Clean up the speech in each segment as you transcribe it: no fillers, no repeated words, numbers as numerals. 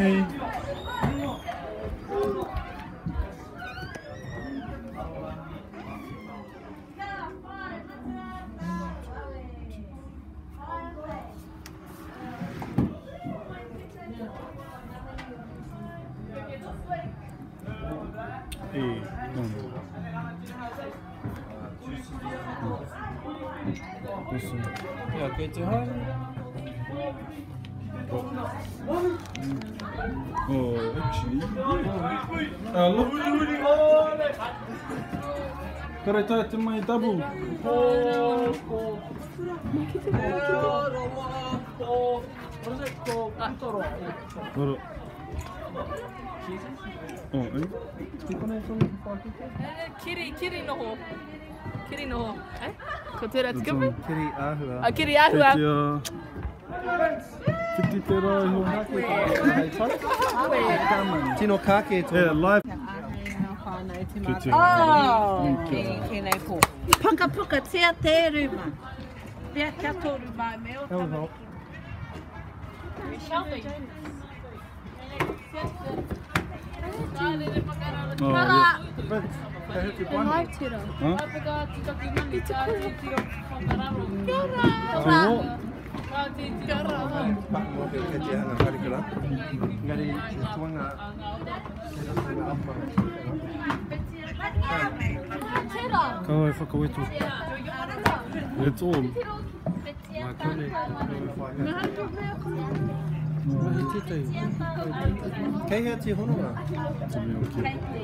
Ai. Ja, kijk je haar. Oh, actually. Look. Kare tayo may double. Oh, eh? Kiri no ho. Kiri no ho. Eh? Kotera tsukapu? Kiri ahua. Ah, kiri ahua. Titi tera Tino kake. Yeah, live. Oh, kiri po. Puka puka tia te ruma. Pia kato ruma me o tama. Oh, yeah. Kawai whakawetu. It's all. Kei hea ti hononga?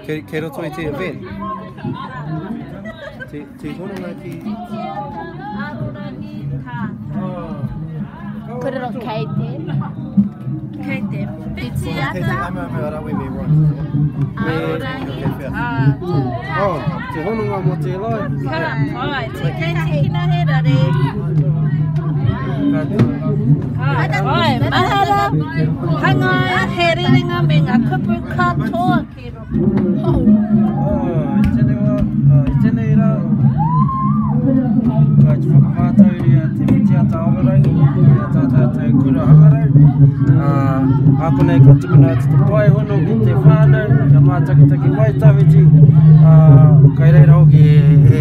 Kei roto i te event? Te hononga ki... Korero keite. Keite. Piti Kei te ata. ama me arawe me run. Oh, te hononga mo te lai. Kara pai. Te keite kina he rare. Oi, mahara. Hanga he ringa me ngā kupu katoa ki roto. Tēnei rā. Kai te whakawhātau ria te whitiata awarangi, te tātai kura hangarau. Hākonei ka tukuna atu te pai hono ki te whānau, ka mātakitaki mai tawiti. Kai reira hoki he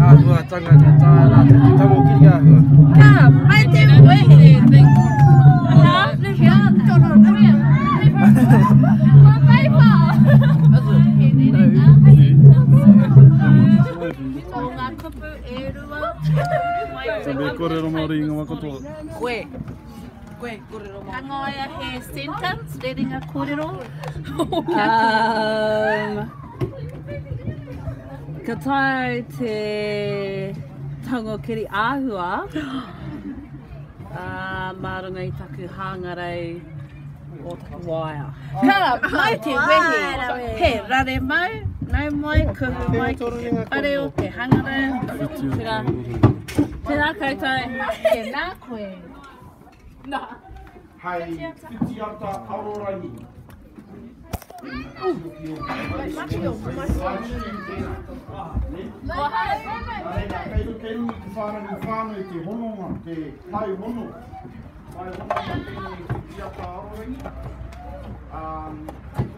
āhuatanga ka tāna te tango kiri āhua. Ka, mai te wehe. O ngā kupu e rua. Sabe korero maori inga makotoa. Koe, korero maori. Hangoia he sentence, re ringa korero. Ka tae te tango kiri āhua. Mārunga i taku hāngarei o taku waia. Ka, mai te wehe. He rare mau, nau mai, kuhu mai ki te pare o te hangara. Tēnā koutou. Tēnā koe. Hei whitiata arorangi. Kei rungi te whānau te hononga, te pai hono. Pai hono tēnei whitiata arorangi.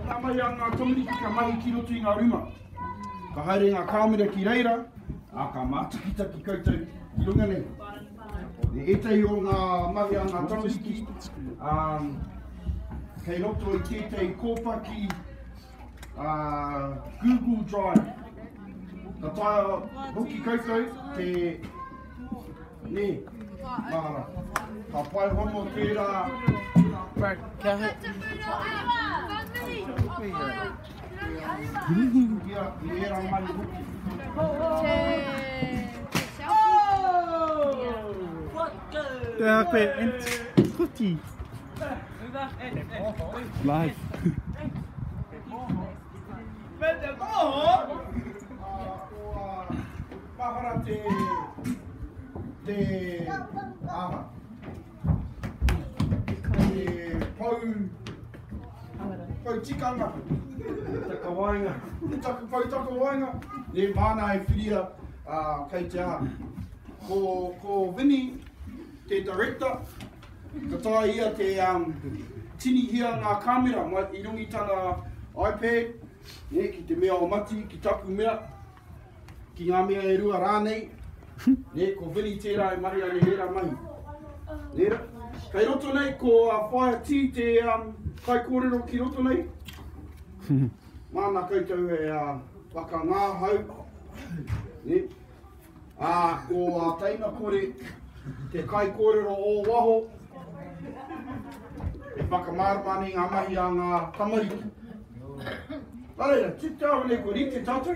Nā mai a ngā tamariki ka mahi ki roto i ngā ruma. Ka haere ngā kāmera ki reira, ka mātakitaki koutou ki runga nei. E tei o ngā mahi a ngā tamariki, kei roto i tētei kōpaki Google Drive. Ka taia hoki koutou te... Ne, mahara. Ka pai hono tērā... Kia he... I era mani hoki. Te hape ent kuti. Live. Pahara te aha. Pau tikanga. Taka wainga. Pau taka wainga. Le mana e whiria kei te aha. Ko Vinny, te director, ka tae ia tini hia ngā kamera mai I rungi tana iPad, ki te mea o mati, ki taku mea, ki ngā mea e rua rānei, ko Vini tērā e mahi ane hera mahi. Kei roto nei, ko whaia ti te kai kōrero ki roto nei. Mana koutou e waka ngā hau. Ko teina kore te kai kōrero o waho. E whakamārmani ngā mahi a ngā tamariki. Tāreira, te tāu ne ko rite tātou.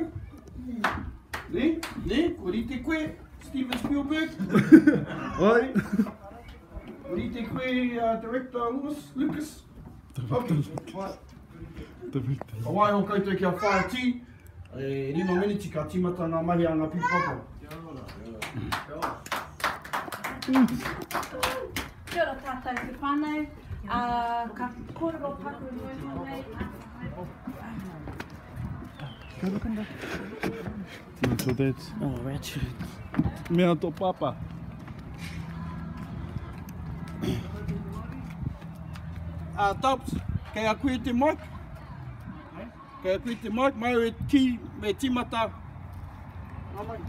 Ko rite koe, Steven Spielberg. Oi. Ko rite koe, director Lucas. Awai o koutou kia whaia ti. 5 miniti ka timata ngā mahi a ngā pipapa. Kia ora tātou te whānau. Ka kōrero paku nui nei. Tina tō dad. Oh, Richard. Mea tō papa. Taps, kei a koe te mic. Kei a koe te mic, mai e ki me timata. Nā mai.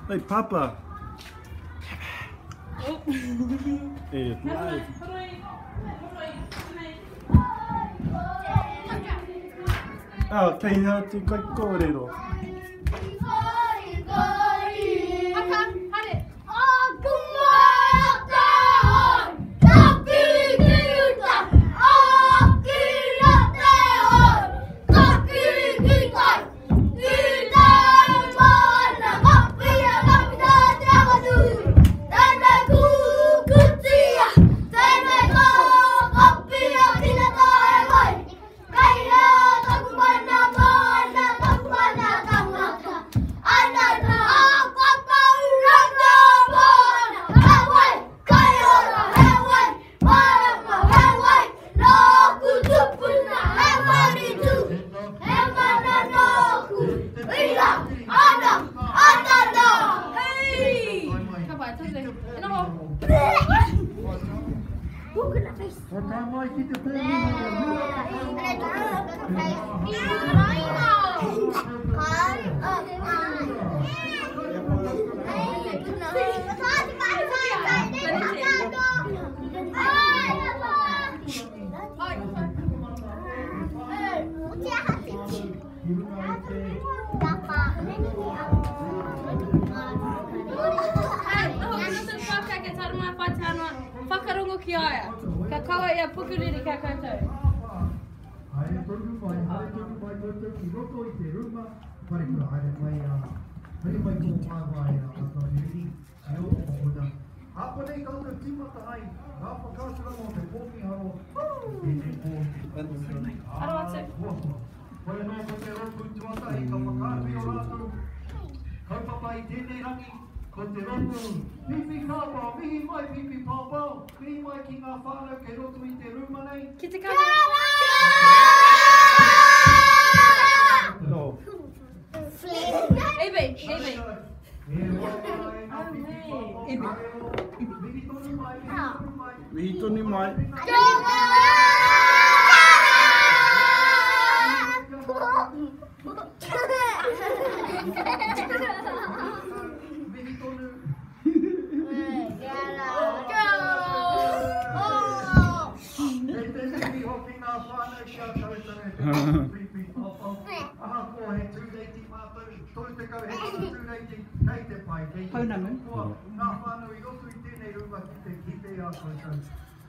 Hey, Papa. Hey, live. Kei hea te kai kōrero. Whakarongo ki aia. Ka kawa ia pukuriri ka koutou. Aro atu. Ko te roto, pipi kāpau, mihi mai pipi pāpau, mihi mai ki ngā whānau kei roto I te rūma nei. Ki te kamera. Ebe. Mihi tonu mai.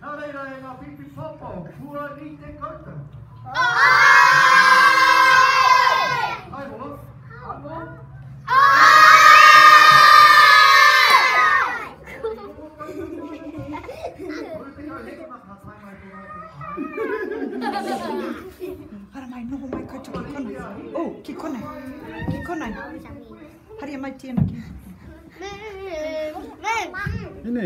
Nā reira e ngā pipi pāpau, kua ni te koutou. Ai hoa, anō? Hara mai, noho mai koutou ki konei. Oh, ki konei. Ki konei. Haria mai tēnā ki. Ine.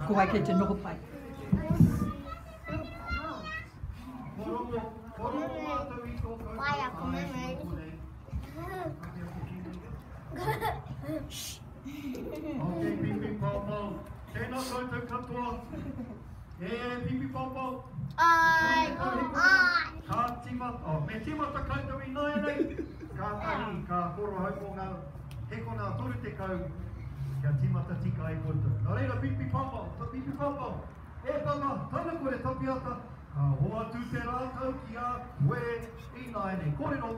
Ko ai kei te noho pai. Okay, pipi popo. Tēnā koutou katoa. Pipi popo. Ka timata, me timata koutou I nai nei. Ka tahi, ka koro hau mō ngā hekona toru te kau. Kia timata tika ai koutou. Nā reira, pipi popo, pipi popo. Tanga, taina koe tapiata. Ka hoa tū te rākau ki a koe I nai nei. Kōrero.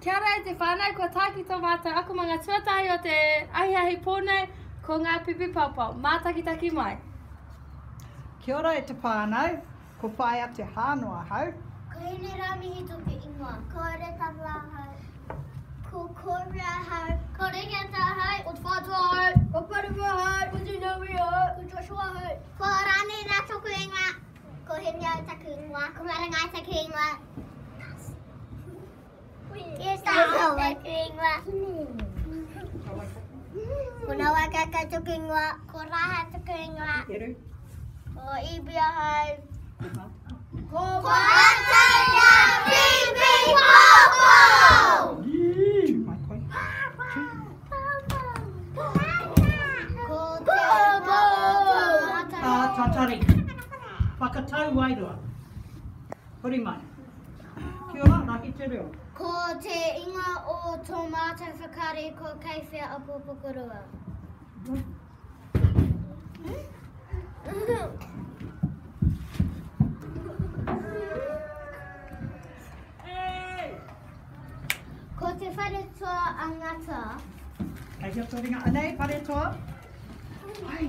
Kia ora e te whānau, ko tāki tō mātou aku mga tuatahi o te ahiahi pōnei ko ngā pipi paupau. Mātakitaki mai. Kia ora e te whānau, ko pai a te hānoa hau. Ko hene rā mihi toke ingoa. Ko re tawā hau. Ko kora hau. Ko rehiata hau. Ko te whātua hau. Ko paruwa hau. Ko Tunawi hau. Ko Joshua hau. Ko rāne rā toku ingoa. Ko hene au taku ingoa. Ko marangai taku ingoa. Here's the whole ko na wakaka toku ingoa. Ko raha toku ingoa. Heru. Ko ibia hau. Ko Tū mai koe. Tātari. Whakatau wairua. Hori mai. Kia ora, rahi te reo. Ko te inga o tō mātou whakare ko kaiwhia a pōpokorua. Ko te whare toa a ngata. Hei kia tō ringa anei, pare toa. Ai,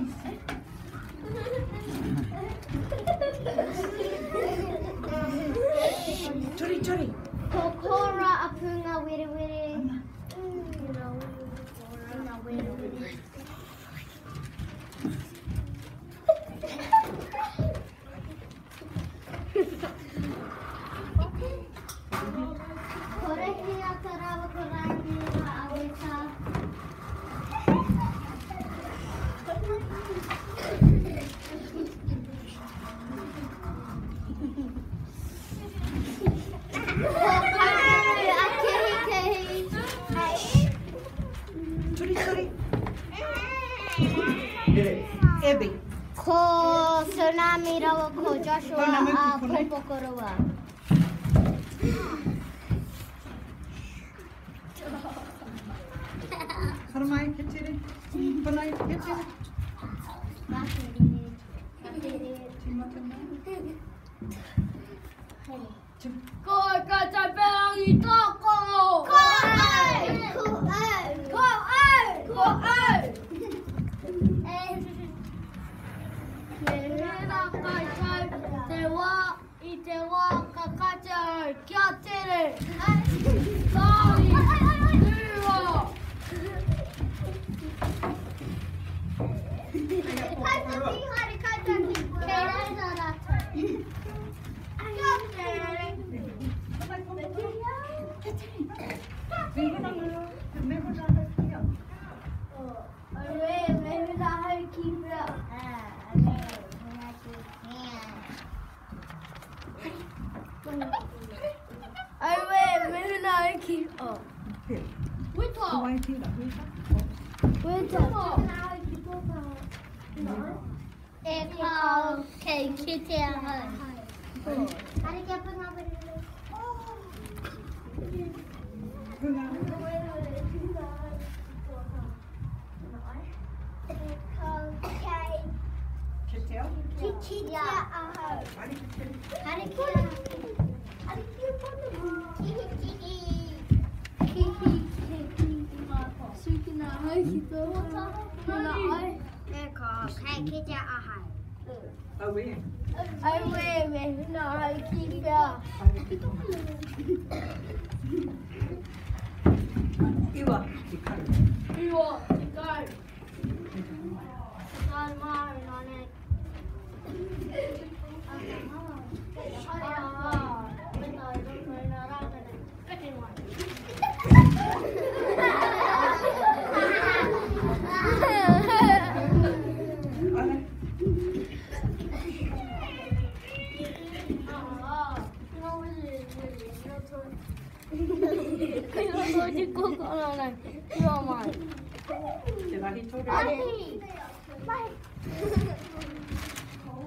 turi, turi. Ko kora a punga were were. Kore ki a tarawa ko rāni a aweta. Turi, turi. Ebi. Ko tsunami rawa ko Joshua Koina muki a konei. Pōpokorua. Hara mai, ke tere. Panai, ke tere. Tīmata mai. Ko kata peangi toko! Ko ai! Ko ai! Ko ai! Ko ai! Me hera kai tau te wā I te wā ka kata au kia tere. Tāi! Tua! Kaitaki, hari kaitaki. Kei reira rātou. Kawai tira, E kau kei kite a hau. Hari kia punga were were. Ke teo. Kite a hau. Hari kia. Hari kia punga. Sukina hai ki tō. Hana ai. E kau kei kite a hau. Awe. Ai we me hina hai ki pia. Iwa, te kau. Iwa, te kai. Kai mai nane. Ai, ai, ai, ai, ai, mai. Te rahi tōre.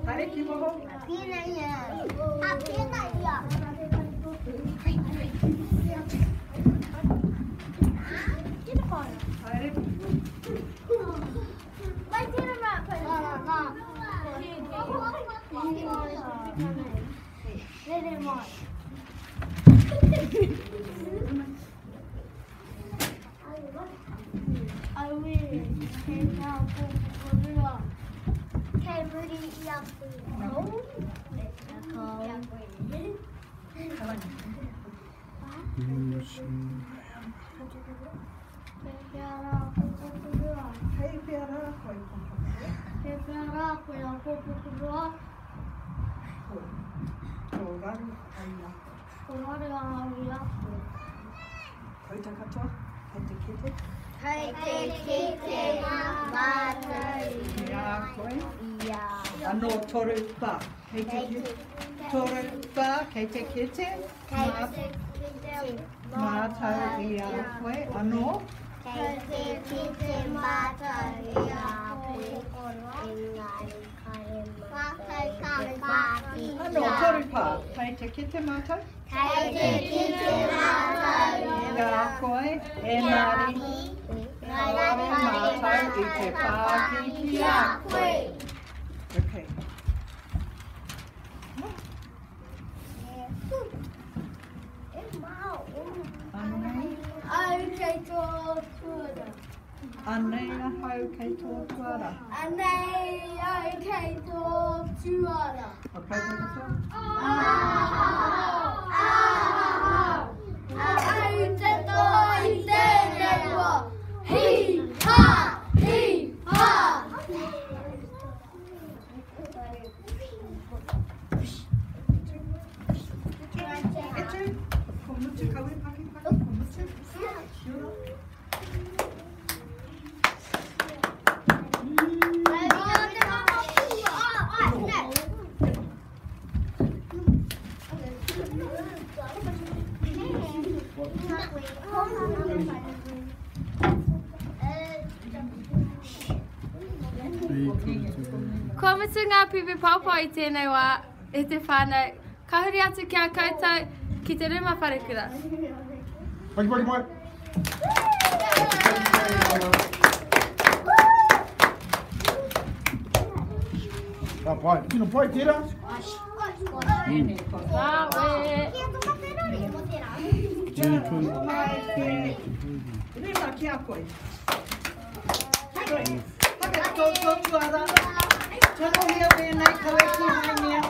Haere ki moho. Pina ia. Pina ia. Haere. Vai tirar na Lele mai. I will. Keburi ia. Hei peara koe Tōgaru aia. Koe ta katoa. Hei te kete. Hei te kete mātai. Ia koe. Ia. Anō toru pā. Hei te kete. Toru pā. Hei te kete. Mātai ia koe. Anō. Hei te kete mātai ia koe. Mātai ka pāti. Anō toru pā. Hei te kete mātai. Hei te kete mātai Ia koe. Engari. Mātai i te pāti ia koe. Okay. Au kei tō tuara. Anei a hau kei tō tuara. Anei au kei tō tuara. O kei te katoa? Au te toi tēnei wā. Hi ha, hi ha. Etu, ko mutu kawe paki paki, ko mutu. Shura. Kua mutu ngā pipi paupau I tēnei wā e te whānau. Kahuri atu ki a koutou ki te rima wharekura. Paki, paki, mai. Tā pai, kino pai tērā? Rima ki a koe. Haka tō tuara. Tono hia wēnei kawe ki mai mea.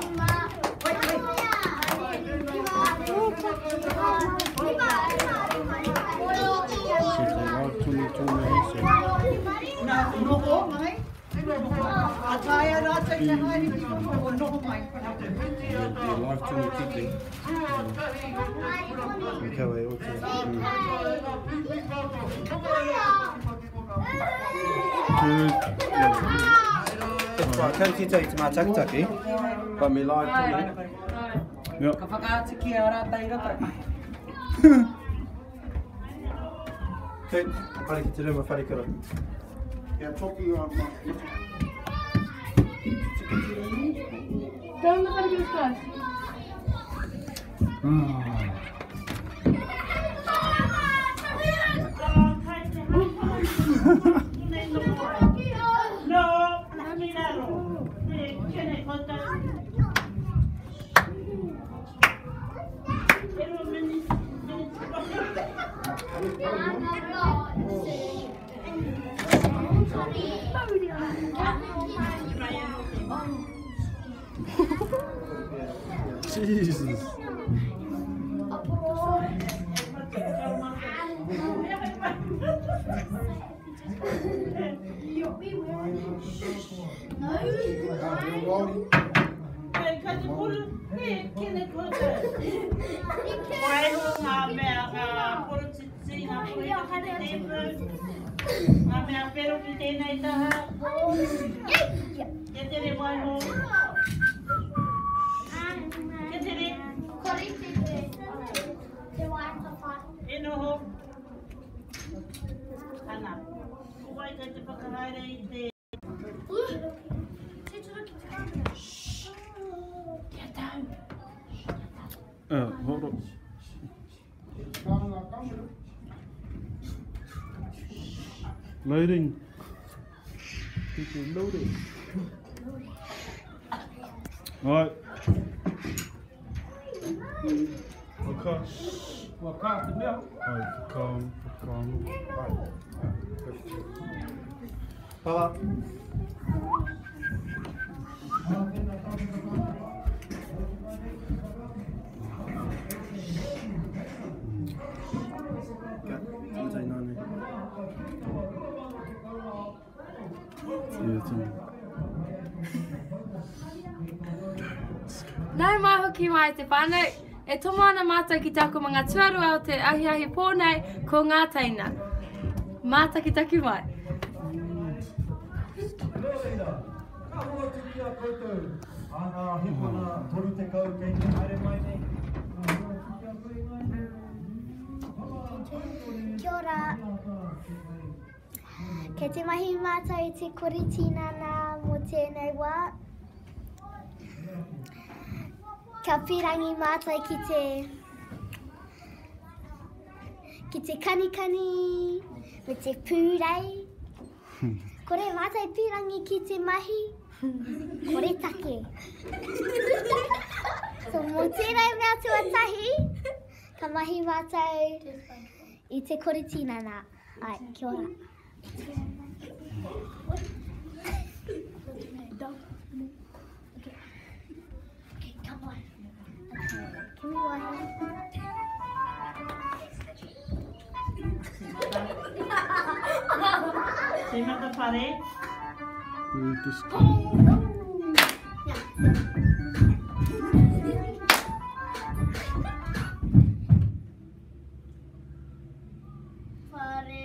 Oi, oi. Nā noho mai. A taia rata I te haere ki o noho mai. Kau tito I te mātakitaki, pa me live tōne. Ka whakaati ki a rātai rata. Kei, pare ki te rima wharekura. Ia toki a Don't look at your stuff. Jesus. Ana. Kuwai kai te whakahaere I te... Hold on. Loading. People loading. Alright. Waka te mea. Ai, calm. Pala. Nau mai hoki mai te whānau, e tomo ana mātou ki tāku mga tuarua o te ahiahi pōnei ko ngā teina. Mātaki taki mai. Ka mua te kia koutou. Ana hipona toru te kau kei te haere mai nei. Kia ora. Kei te mahi mātou I te koritinana mō tēnei wā. Kia pirangi mātou ki te kanikani, me te pūrei. Kore mātou pirangi ki te mahi, kore take. So mō tēnei mea tuatahi, ka mahi mātou I te koritinana. Ai, kia ora. Okay, come on. Give me one. Tina te whare. Whare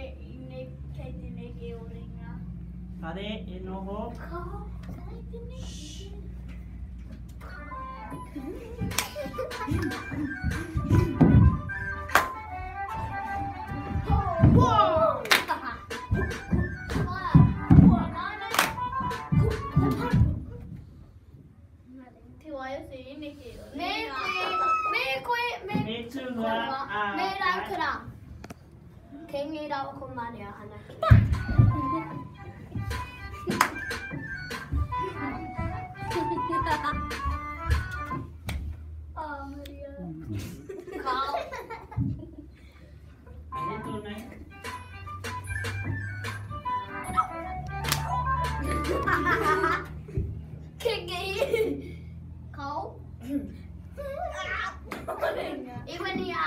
kei te neke o ringa. Whare e noho. Kei ngi rawa ko marea ana. Oh, Maria. Kau. Ini tu nai. Kiki. Kau. Iwan ya.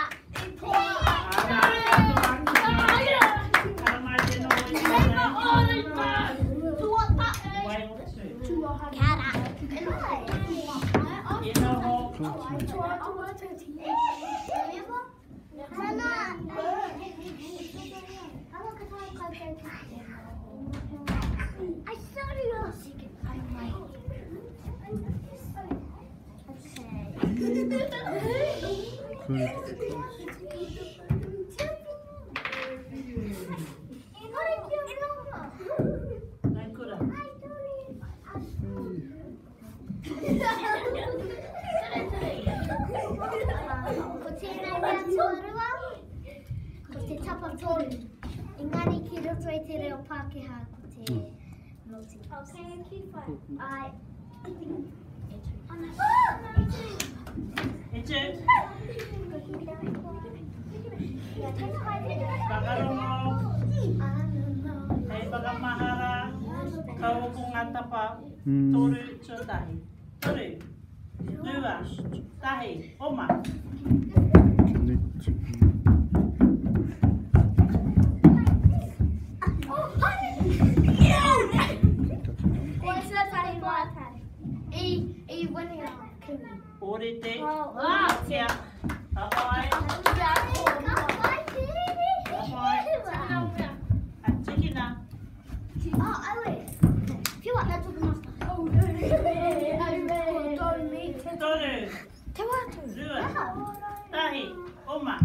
I saw you. Ko te tapa tonu. Engari ki roto e te reo Pākehā ko te noti. Okay, keep fine. Ai. Eche. Pakarongo. Hei pakamahara. Kau ko ngā tapa. Toru tō tahi. Toru. Rua. Tahi. Oma. Orite. Tia. Ahoy. Antikina. Oh, I wait. Feel what? That's what the master. Oh, Toru. Rua. Tahi. Oma.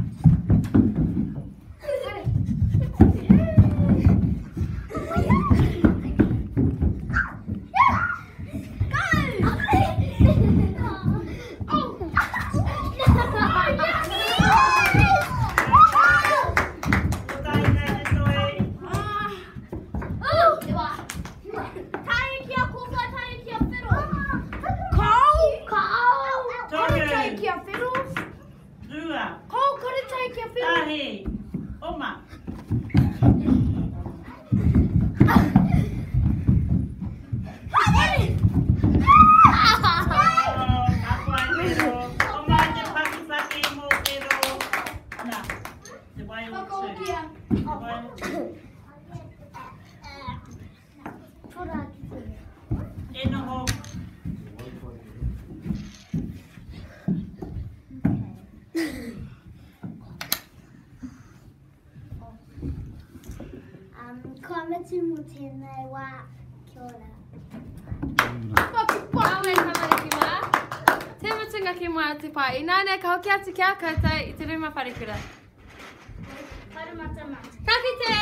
E noho. Kometi mo tēnei wā, kia ora. Pawe kamari ki mā. Te mutunga ki mua te pai. I nāne ka hoki atu kia koutou I te ruma wharikura. Harimata mata. Ka kite!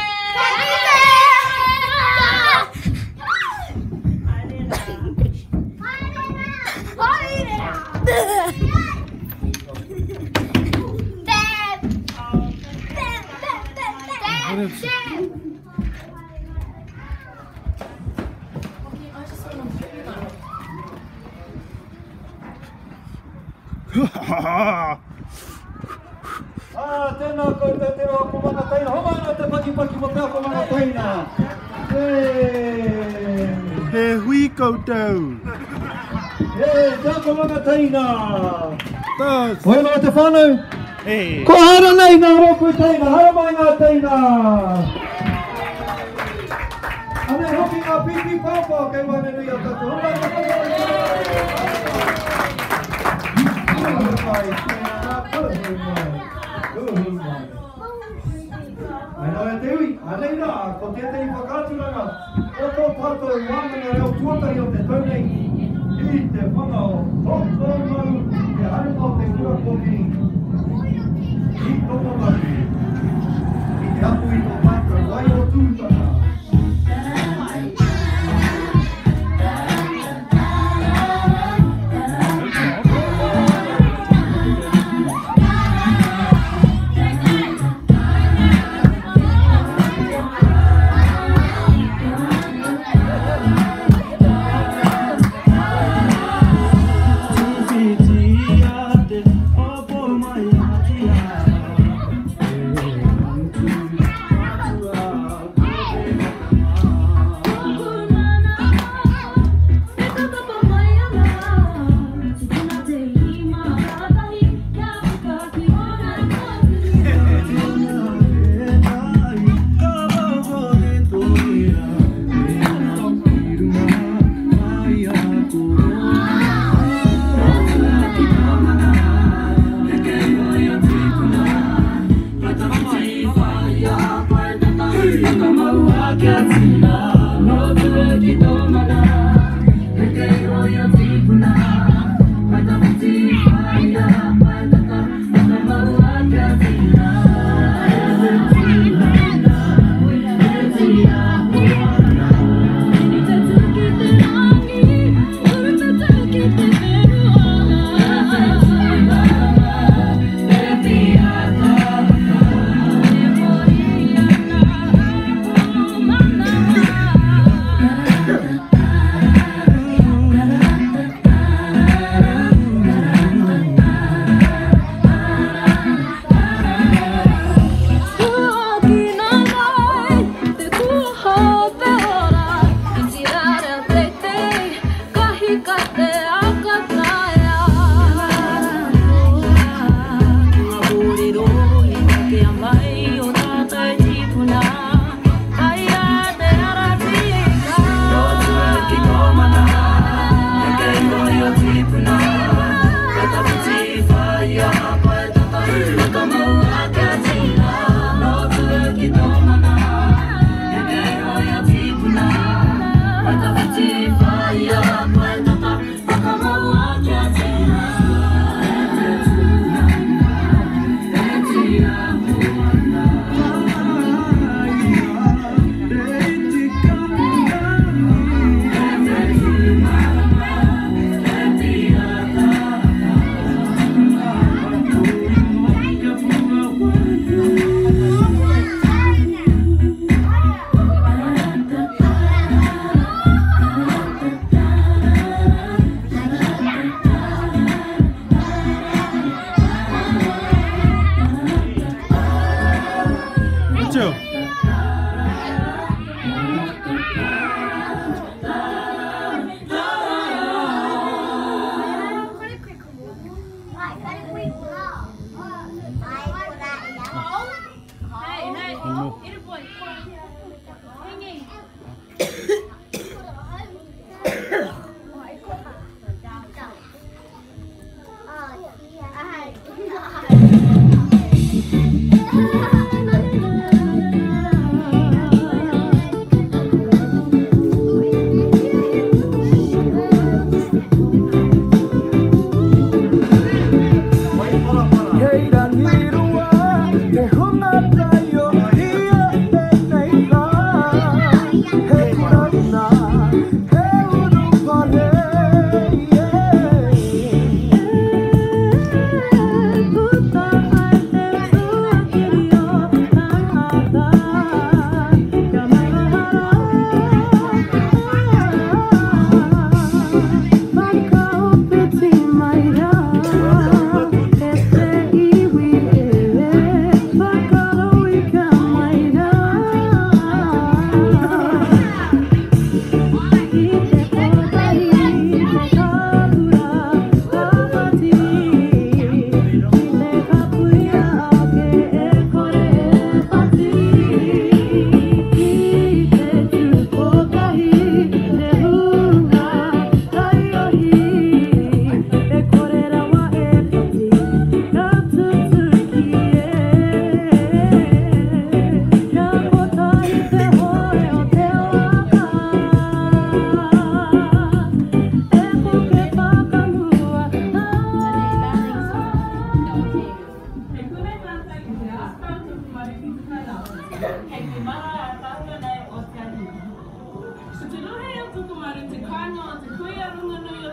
Tēnā koutou te roa ko mana taina. Homa ana te paki mo pēo ko mana taina. He hui koutou. Te ko mana taina. Tas. Hoi noa te whānau. Hey. Ko hara nei ngā roku taina. Hara mai ngā taina. Ane hoki ngā pipi pāpā kei wane nui a tātou. Homa ana Ai te ui, anei rā, ko tētei whakāturanga, o tō tātou wāmanga reo tuatahi o te taunei, I te whangao, tō mau, te harumau te kura kōkiri, I tō mau, I te apu I tō tātou, wai o tūtanga.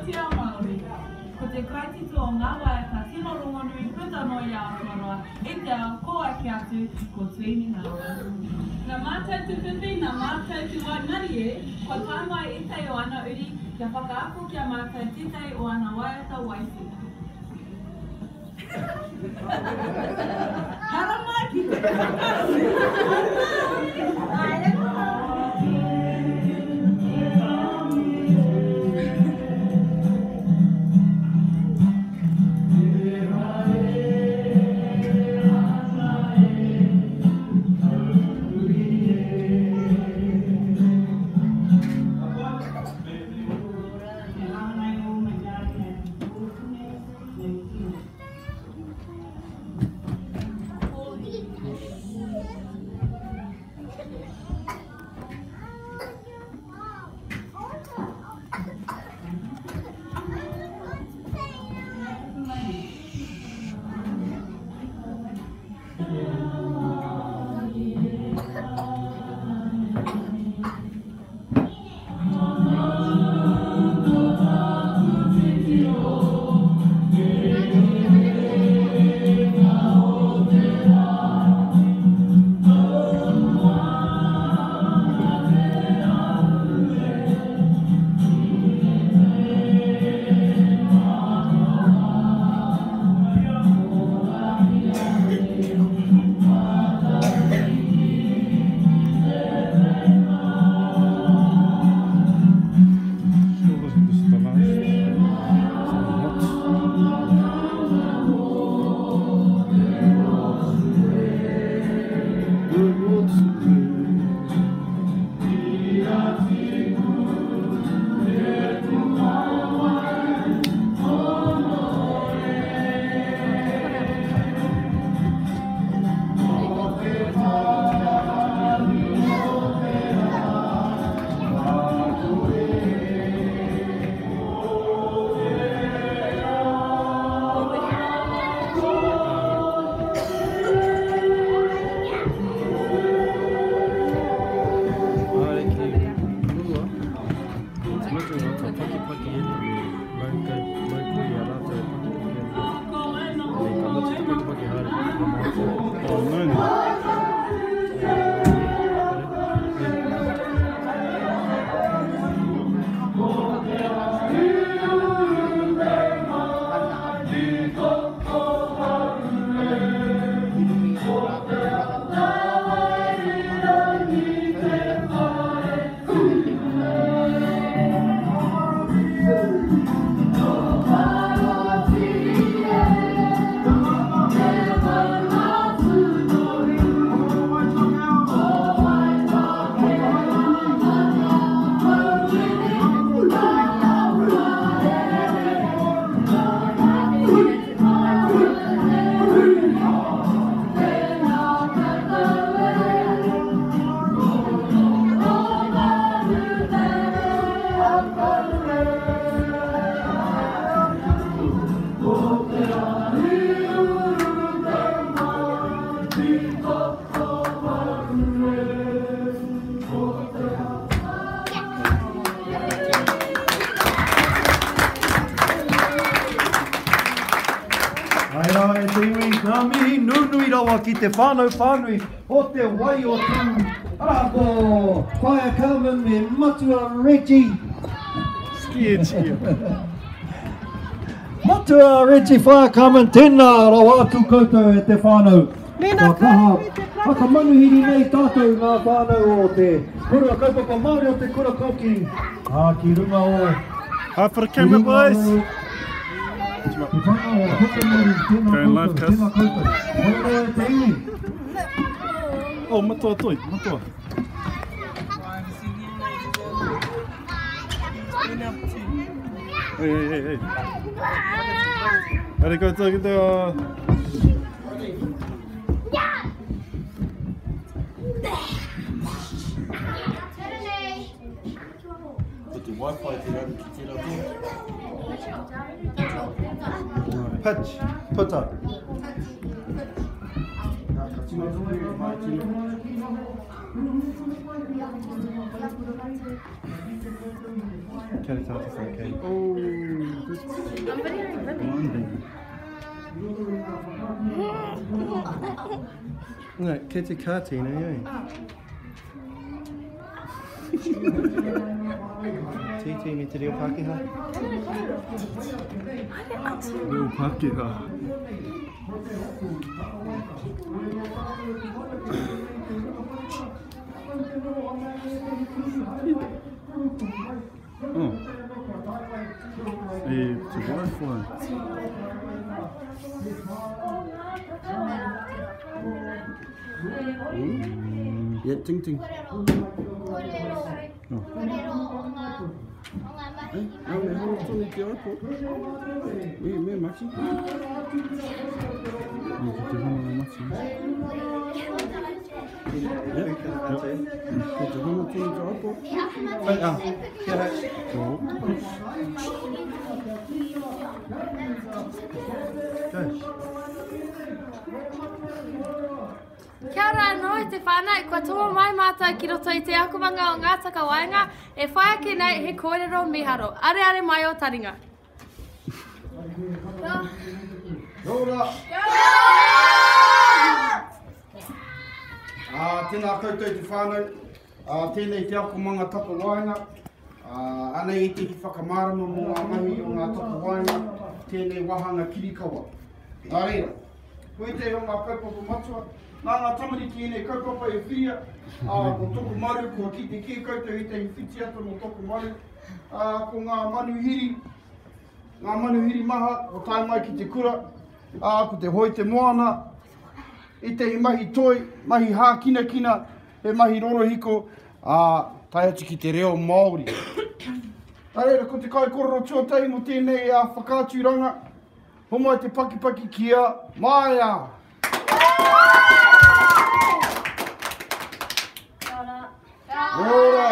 tia Māori. Ko te kaititu o ngā wae ka tino rongonui puta no i aotoanoa, e te ao koa ki atu ko tuini ngā wae. Nā mātou tupipi, nā mātou tu wainari e, ko tāmai e tei o ana uri, kia whakaako kia mātou titei o ana waiata waifu. Haramai ki te Ki te whānau whānui o te wai o tū. Arako, Whaia Carmen me Matua Reggie. Scared you. Matua Reggie Whaia Carmen, tēnā rawa atu koutou e te whānau. Ka kaha, haka manuhiri nei tātou ngā whānau o te kura kaupapa Māori o te kura koki. Ki runga o... Hi for the camera, boys. Going live, cuz. Oh, matua toi, matua. Hey. Ready, go to the... Put the Wi-Fi Pitch, puta. Kia ora tātou whakei. I'm videoing. Nā, kei te kātina, iei. Titi, me te reo Pākehā? Reo Pākehā. Oh. Te wife one. Yeah, ting ting. Me holo tonu ki opo. Me maki. Me te holo maki. Yeah, me te holo tonu ki opo. Kia ora. Kia ora anō te whānau, kua toa mai mātou ki roto I te akumanga o ngā taka waenga, e whai ake nei he kōrero Miharo. Are mai o taringa. Ora! Tēnā koutou te whānau, tēnei te akumanga taka waenga, anei I te hi whakamārama mō ngā mahi o ngā taka waenga, tēnei wahanga kirikawa. Nā reira, koe te o ngā kaupapa matua, nā ngā tamariki nei kaupapa e whiria, ko toko maru, kua ki te kia koutou I te whiti ata no toko maru, ko ngā manuhiri maha, o tai mai ki te kura, ko te hoi te moana, I te hi mahi toi, mahi hā kina kina, he mahi rorohiko, tai atu ki te reo Māori. Areira, ko te kai kororo tuatai mo tēnei whakāturanga, homai te pakipaki kia, Māia! Ora!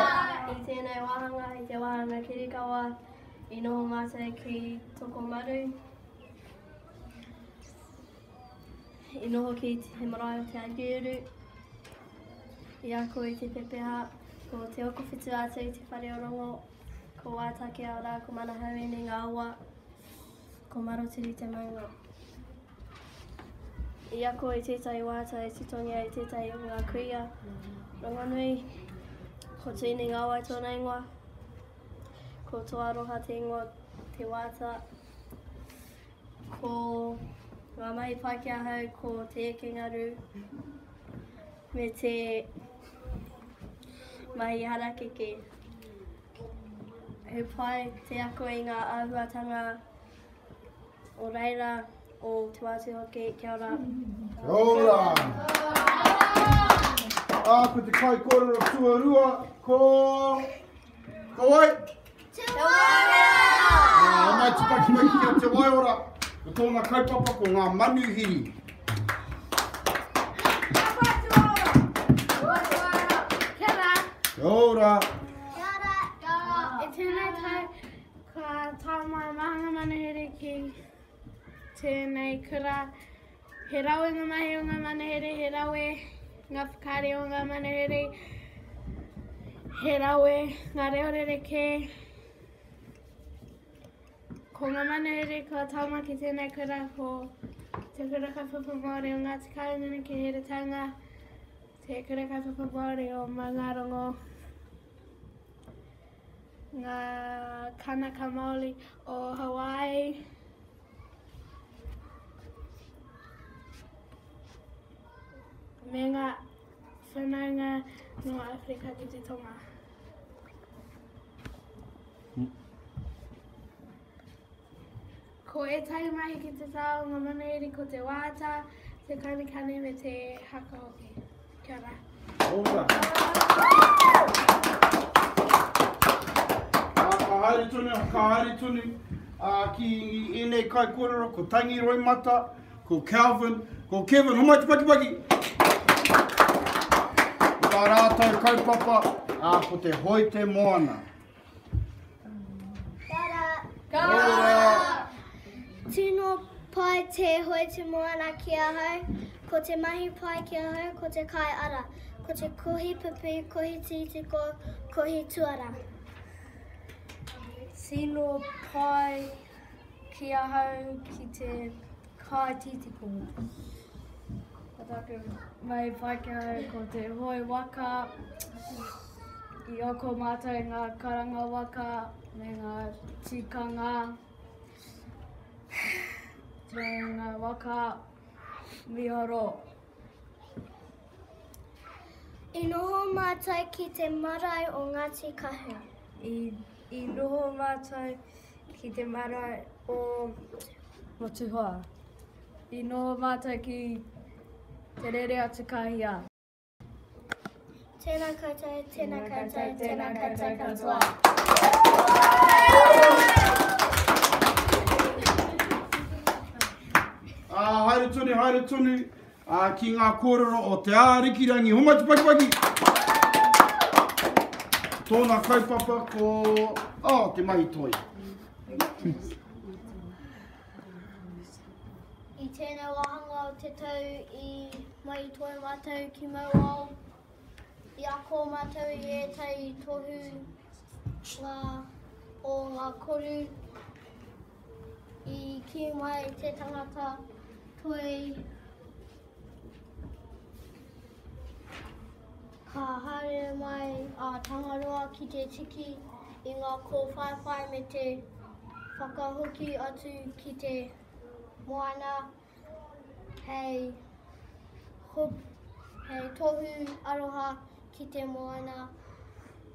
I tēnei wahanga, I te wahanga kirikawa, I noho mātai ki toko maru. I noho ki te marae o te angiuru. I ako I te pepeha, ko te oko whitu atu I te whare o rongo, ko waitake ora, ko mana hauene ngā ua, ko marotiri te maunga. I ako I tētai wātai titongia I tētai o ngā kuia, rongonui, ko tūne ngā wai tōna ingoa, ko tō aroha te ingoa te wāta, ko ngā mahi pai kia hau, ko te eke ngaru, me te mahi harakeke. He pai te ako I ngā āhuatanga o reira o te wātu hoki, kia ora. Ora! Ko te kai kororo tuarua, ko wai! Te waiora! Mai te pakimaki kia te waiora, ko tōna kaupapa ko ngā manuhiri. Ora! E tēnei tai, ka tau mai mahanga manuhere ki tēnei kura. He rawe ngā mahi o ngā manuhere, he rawe ngā whakare o ngā manuhere, he rawe ngā reorereke. Ko ngā manuhere kua tau mai ki tēnei kura, ko te kura kaupapa Māori o ngā tikau nuna ki Heretanga, te kura kaupapa Māori o Mangarongo, ngā kanaka Māori o Hawaii, me ngā whanaunga no Afrika ki te tonga. Ko e tai mahi ki te tau ngā manuhiri ko te wāta, te kanikani me te haka hoki. Kia ora. Ora! Ka haere tonu ki enei kai kororo, ko Tangi Roimata, ko Calvin, ko Kevin, homai te pakipaki! Ka rātou kaupapa, ko te hoi te moana. Ora! Tino pai te hoi te moana ki a hau, ko te mahi pai ki a hau, ko te kai ara. Ko ko te kohi pipi, kohi titiko, kohi tuara. Sino pai ki ahau ki te kai titiko. Ataku mai whaikau ko te hoi waka, I oko mātou ngā karanga waka, me ngā tikanga, me ngā waka miharo. I noho mātou ki te marae o Ngāti Kahu. I noho mātou ki te marae o Motuhoa. I noho mātou ki te rere atu kahia. Tēnā koutou, tēnā koutou, tēnā koutou katoa. Haere tonu, ki ngā kōrero o te ārikirangi. Homati paki. Tōna kaupapa ko te mahi toi. I tēnā wahanga o te tau I mahi toi mātou ki mauau. I ako mātou I etai tohu o ngā koru. I ki mai te tangata toi. Ka haere mai a tangaroa ki te tiki I ngā kōwhaiwhai me te whakahoki atu ki te moana. Hei tohu aroha ki te moana.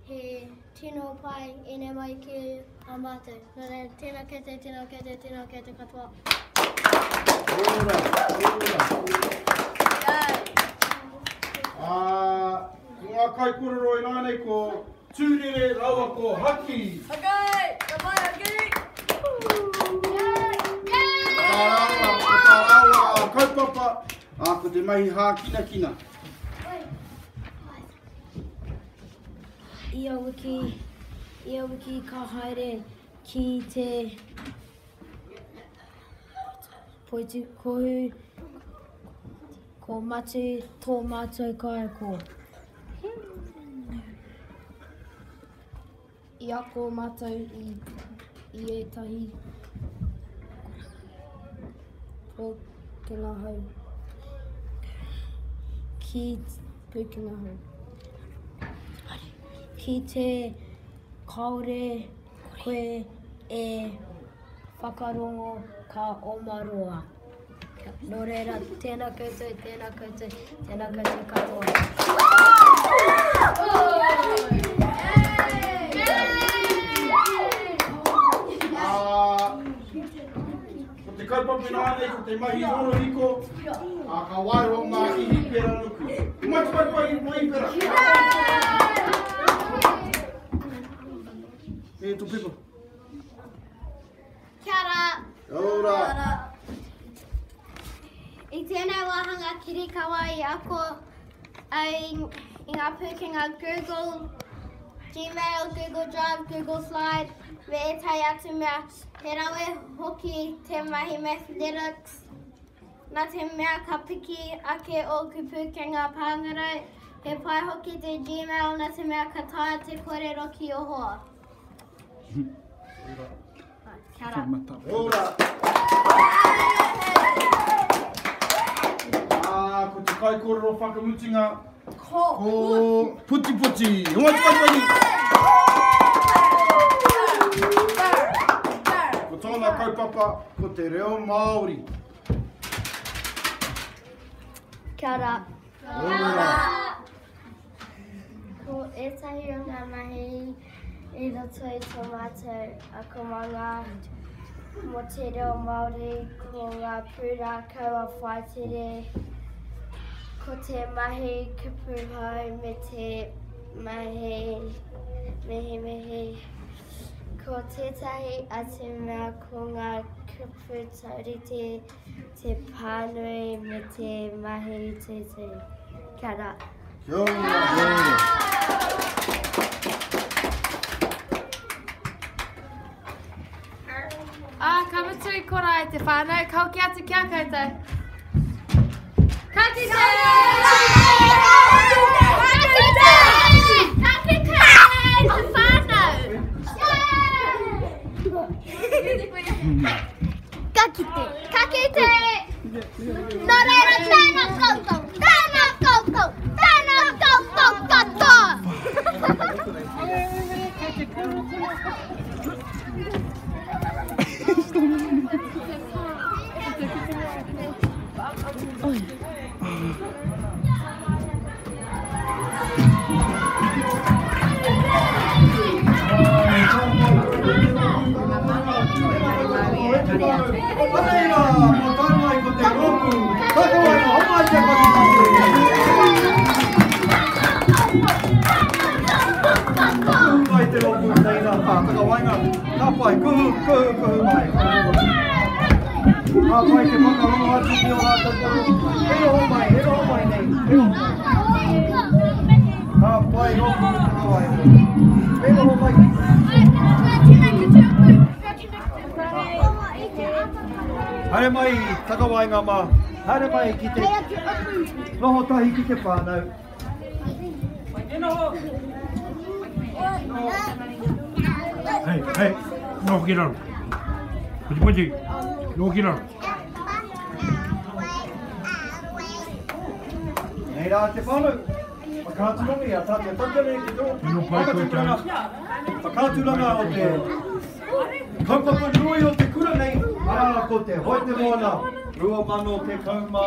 He tino pai ene mai ki a mātou. Nō reira, tēnā koutou, tēnā koutou, tēnā koutou katoa. Ngā kai kororo I nānei ko tūrere rawa ko haki. Okay, ka mai haki. Tā rawa kaupapa, ko te mahi hā kina. Ia wiki ka haere ki te poitu kohu ko matu tō mātou kai ko. I ako mātou I etahi pōkena hau. Ki pōkena hau. Ki te kaore koe e whakarongo ka omaroa. Nō reira, tēnā koutou, tēnā koutou, tēnā koutou katoa. Ko te kaupapa nānei, ko te mahi oro hiko, ka wairo ngā ihi pera nuku. Mati pai mai pera. E tu pipa. Kia ora. Ora. I tēnei wahanga kirikawa I ako I ngā pūkenga Google, Gmail, Google Drive, Google Slide, me etai atu mea. He rawe hoki te mahi mathematics. Nā te mea ka piki ake o ku pūkenga pāngarau. He pai hoki te Gmail, nā te mea ka taia te kōrero ki o hoa. Kia ora. Ora. Ko te kai kōrero whakamutinga ko puti. Homati. Ko tōna kaupapa ko te reo Māori. Kia ora. Ora. Ko etahi o ngā mahi I roto I tō mātou ako manga mo te reo Māori ko ngā pūra kaua whaitere. Ko te mahi kipuhau me te mahi mehe. Ko tētahi atu mea ko ngā kipu taurite te pānui me te mahi tutu. Kia ora. Kia ora. Ka matui kora I te whānau, kau ki atu kia koutou. Ka kite! Kakite. Kakite. No reira tēnā koutou. Tēnā koutou. Tēnā koutou katoa. Hare mai, takawainga mā. Hare mai ki te noho tahi ki te whānau. Hei, no ki raro. Puti puti, no ki raro. Nei rā te whānau. Whakāturanga ia tātia takane ki tō. Whakāturanga o te kaupapa nui o te kura nei. Ko te hoi te moana. Rua mano te kauma.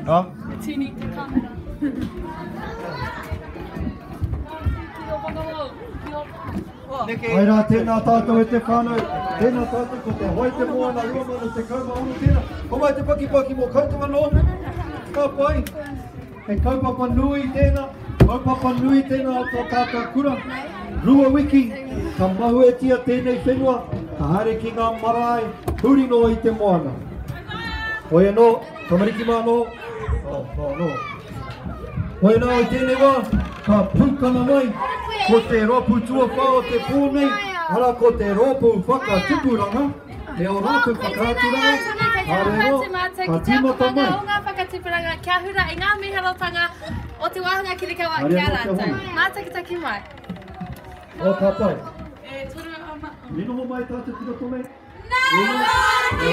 Ha? Tini te kamera. Ai rā, tēnā tātou e te whānau, tēnā tātou ko te hoi te moana, rua mana te kaumahuru tēnā. Ko mai te paki mō koutou anō, ka pai. He kaupapa nui tēnā, kaupapa nui tēnā o tō tātou kura. Rua wiki, ka mahu e tia tēnei whenua, ka hare ki ngā marae, huri noa i te moana. Hoi anō, ka mariki mā anō. No. Hoi anō i tēnei wā, ka pukana mai, ko te ropu tuawha o te pōnei, ara ko te ropu whakatupuranga, te o rātou whakāturanga, arero, ka tīmata mai. O ngā whakatupuranga, kia hura i ngā miharotanga o te wāhanga kirikawa kia rātou. Mātakitaki mai. O ka pai. E turu ama. Nino ho mai tātou kura tome? Kia ora, e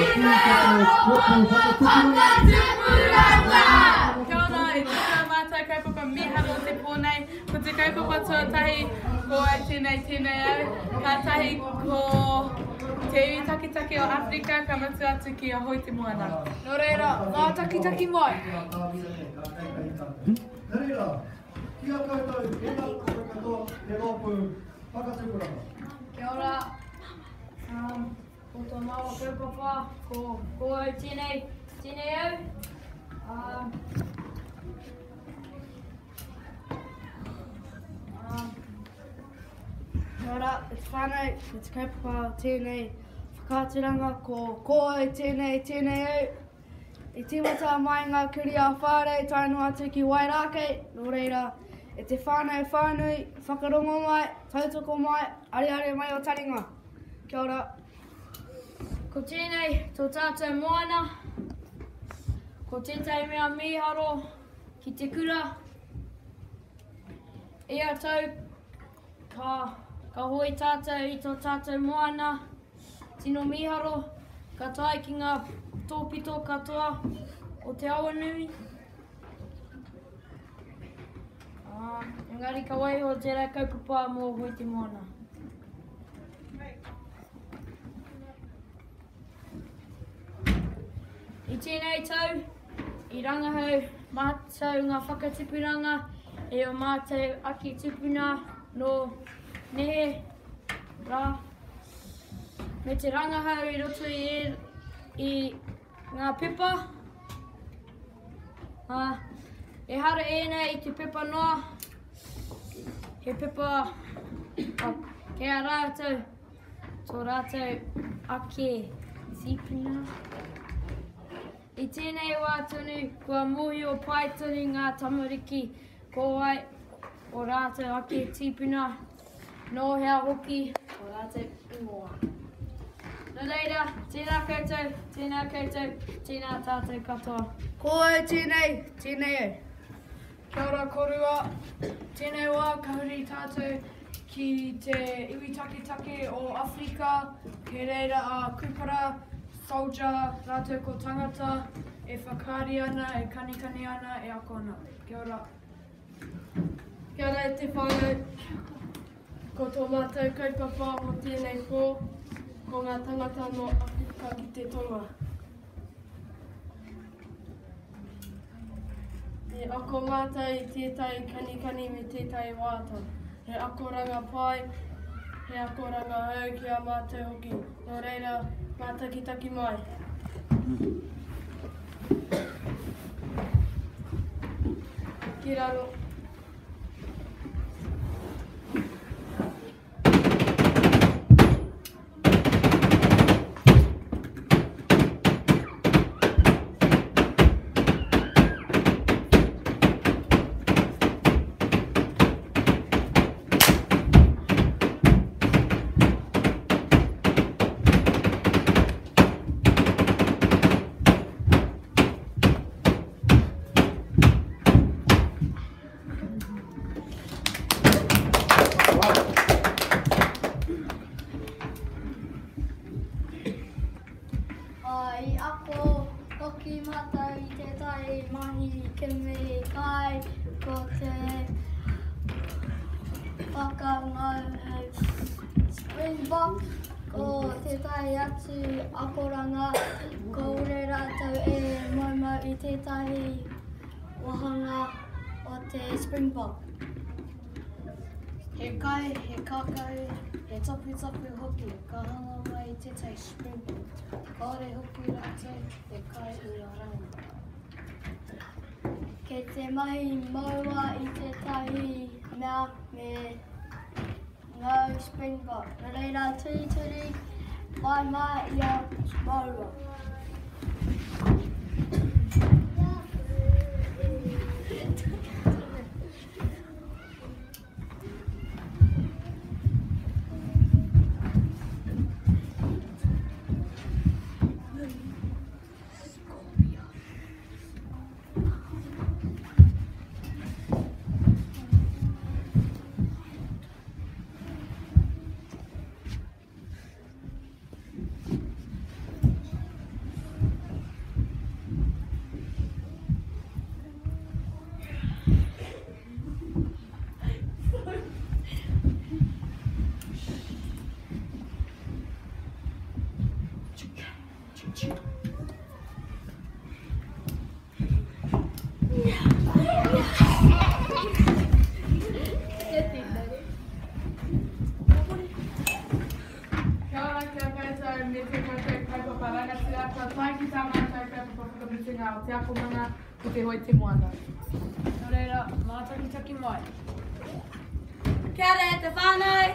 tika mātou kaupapa Miharo te pōnei, ko te kaupapa tuatahi ko ai tēnei au, ka tahi ko te iwi takitaki o Afrika, ka matu atu ki a hoi te moana. Nō reira, ngā takitaki mai. Nā reira, kia koutou, e nā katoa, te ropu whakatupuranga. Kia ora. Ko tō maua kaupapa, ko au tēnei au. Kia ora, e te whānau, e te kaupapa tēnei whakāturanga, ko au tēnei au. E tīmata mai ngā kuri a whārei, tainu atu ki Wairākei, nō reira, e te whānau whānui, whakarongo mai, tautoko mai, ariare mai o taringa. Kia ora. Ko tēnei, tō tātou moana, ko tētai mea miharo ki te kura. Ia tau, ka hoi tātou i tō tātou moana, tino miharo, ka tai ki ngā tōpito katoa o te awa nui. Engari ka waiho tērā kaupapa mō hoi te moana. I tēnei tau, i rangahau mātou ngā whakatupuranga, e o mātou aki tupuna no nehe rā. Me te rangahau i roto i ngā pepa. E hara ēnei i te pepa noa, he pepa kia rātou, tō rātou ake tupuna. I tēnei wā tonu, kua mohi o pai tonu ngā tamariki ko ai o rātou ake tīpuna, no hea hoki o rātou ingoa. Nō reira, tēnā koutou, tēnā tātou katoa. Ko au tēnei au. Kia ora korua, tēnei wā ka huri tātou ki te iwi takitaki o Afrika, he reira a kupara, soldier, rātou ko tangata, e whakaari ana, e kanikani ana, e ako ana. Kia ora. Kia ora e te whānau, ko tō mātou kaupapa o tēnei pō, ko ngā tangata no Afrika ki te tonga. E ako mātou i tētai kanikani me tētai wāta. He ako ranga pai, he ako ranga hau ki a mātou hoki. Nō reira, mātakitaki mai. Ki raro. tai atu akoranga ko ore rātou e maumau I tētahi wahanga o te Springbok. He kai, he kakau, he topu hoki, ka hanga mai tētahi Springbok. Kaore hoki rātou, he kai I a rangi. Kei te mahi maua I tētahi mea me ngau Springbok. Nā reira turi, mai mai I a maua. Te ako mana ko te hoi te moana. Nō reira, mātakitaki mai. Kia re, te whānau!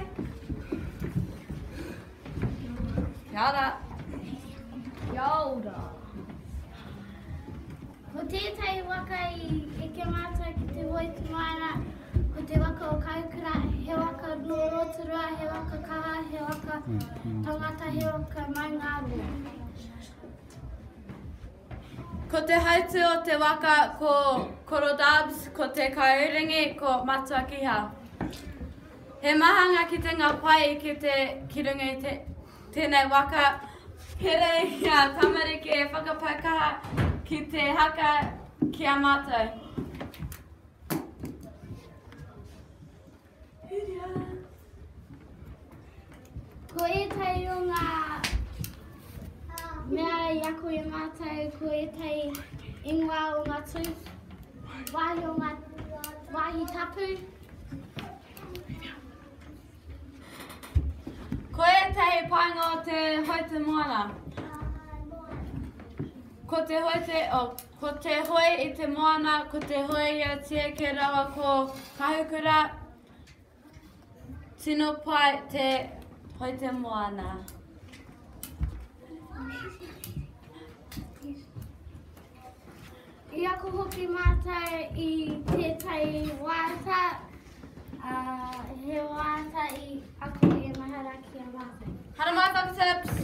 Kia ora. Kia ora. Ko tētai waka I ke mātou ki te hoi te moana, ko te waka o kaukura, he waka no roturua, he waka kaha, he waka tangata, he waka mai ngā rua. Ko te hautu o te waka ko korodabs, ko te kauringi, ko matua kiha. He mahanga ki te ngā pai ki te kirunga I tēnei waka. Here ia tamariki e whakapakaha ki te haka ki a mātou. Ko ētai o ngā mea I ako I mātou, ko ētai ingoa o ngā tū, wahi o ngā wahi tapu. Ko ētai painga o te hoi te moana. Ko te hoi I te moana, ko te hoi ia tia ke rawa ko kahukura. Tino pai te hoi te moana. I ako hoki mātou I tētai wāta, he wāta I ako I mahara ki a mātou. Hara mai whakatips!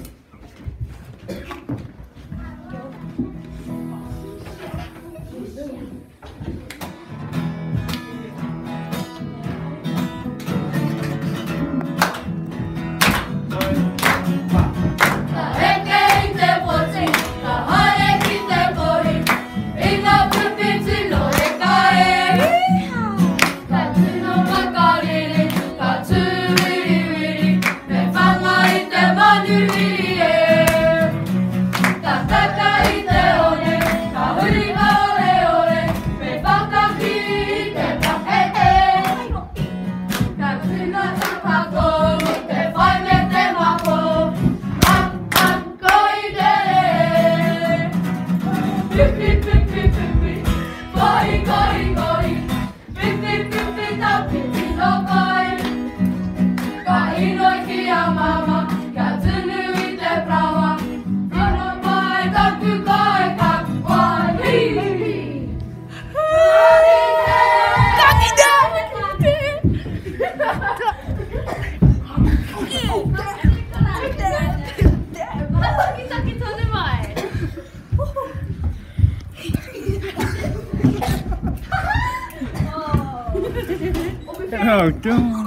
Oh, God.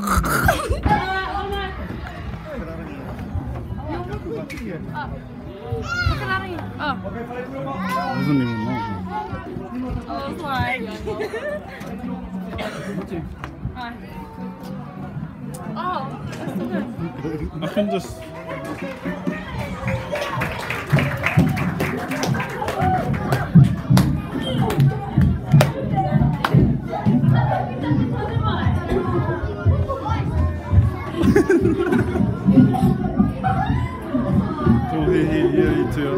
Doesn't even know. Oh my God. Oh, that's so good. I can just... He too.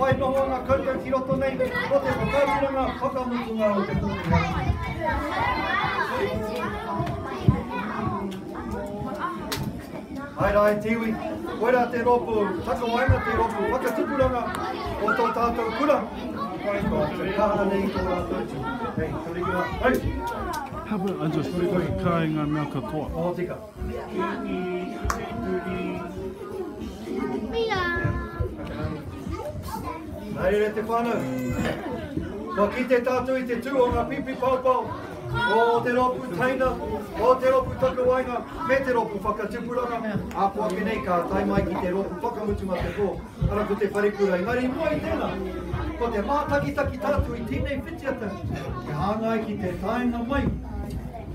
Whai noho ngā kaukau ki roto nei, o te whakauranga whakamutunga o te pūtunga. Hai rai tiwi, koera te ropu, takawainga te ropu, whakatupuranga o tō tātou kura. Te kāna nei tō rātou. Hei, karikia, hei! How about I just kai ngā mea katoa? O tika. Nai re te whānau. Ko ki te tātou I te tū o ngā pipi paupau, o te ropu taina, o te ropu takawainga, me te ropu whakatupuranga, a kua ki nei ka tai mai ki te ropu whakamutunga te kō, ara ko te wharikura. Engari mua I tēnā, ko te mātakitaki tātou I tēnei whitiata, ke hāngai ki te tainga mai,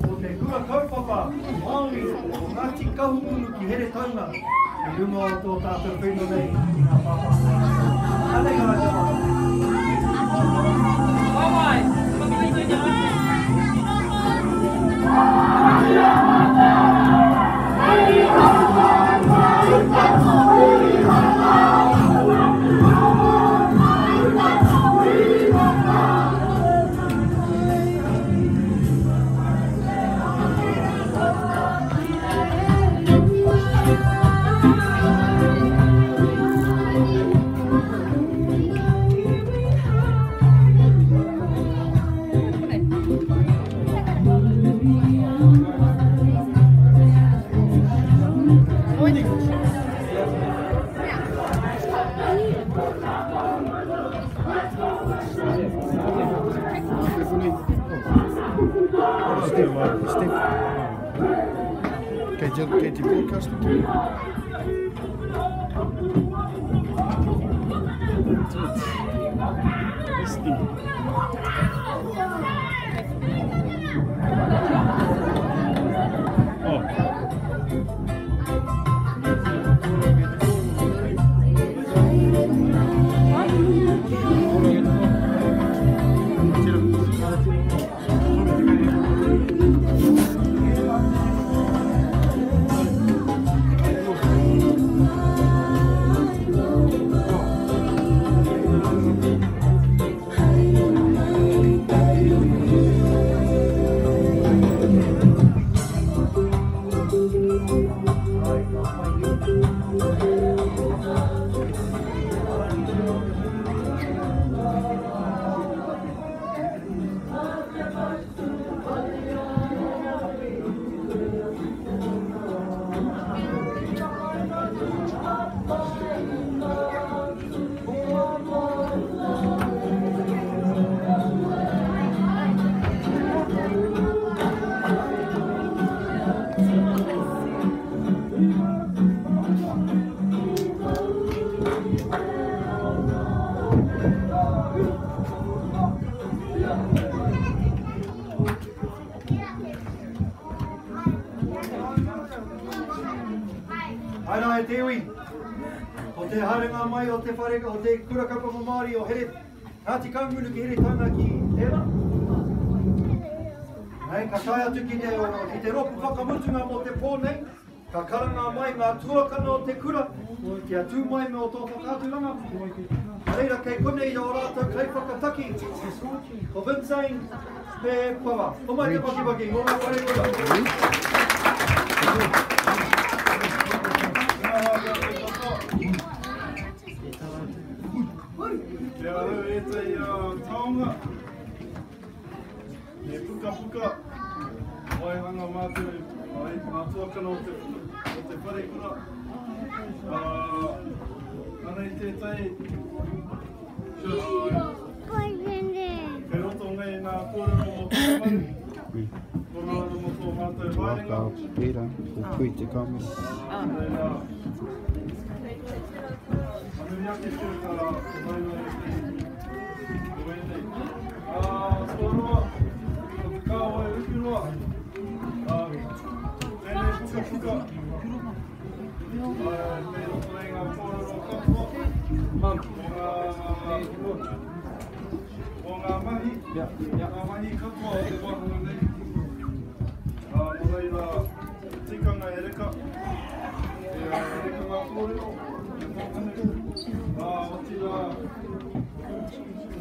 o te kura kaupapa, Māori, o Ngāti Kahungunu ki here taunga, I runga o tō tātou whenua nei I ngā pāpapa. Anei ngā te whaka. Kijk die podcast natuurlijk. Is die? Aina e te iwi, o te harenga mai o te whareka, o te kura kapapa Māori o here, Ngāti Kahungunu ki here taunga ki tēnā. Nei, ka tai atu ki te ropu whakamutunga mo te pōnei, ka karanga mai ngā tuakana o te kura, kia tū mai me o tō whakāturanga. Reira kei konei o rātou kei whakataki, o Vincent me Pawa. O mai te paki, o ngā wharekura. Kia rau e te taonga. E puka, waihanga mātou, ngā tuakana o te wharekura. Anei tētai, kei roto nei ngā kōrero o te mani. Kōrero mo tō mātou wairinga. Pera, o pui te kamera. Ake tūtara, o mai mai, o wendei. Tōroa. Mahi katoa o te wahanga nei. Nō reira, tikanga e reka. E reka ngā kōrero. O tira,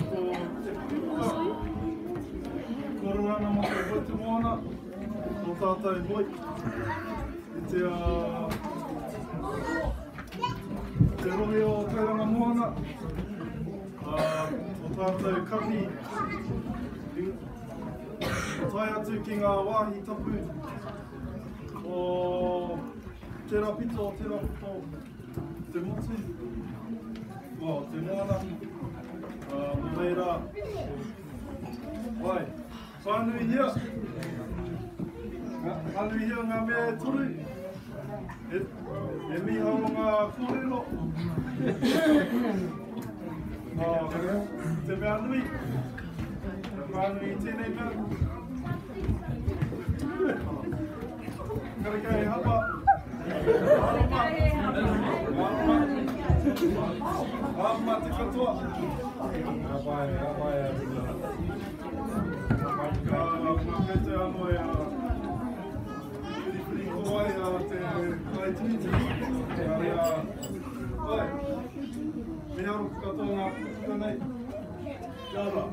ko te kuka. Kororana mo te hoi te moana. O tātai hoi. I te rohe o tairanga moana. O tātai kapi. Tai atu ki ngā wāhi tapu. O te rapito, te motu. O te moana. Mō reira. Wai, whānui hia. Whānui hia ngā mea e toru. E miharo ngā kōrero. Te mea nui. Whānui tēnei mea. Karakai e hapa. Āma te katoa. Apai. Ka kete anō e whiri ko ai a te kaitiniti. Ai, Miharo katoa ngā puka nei. Kia ora.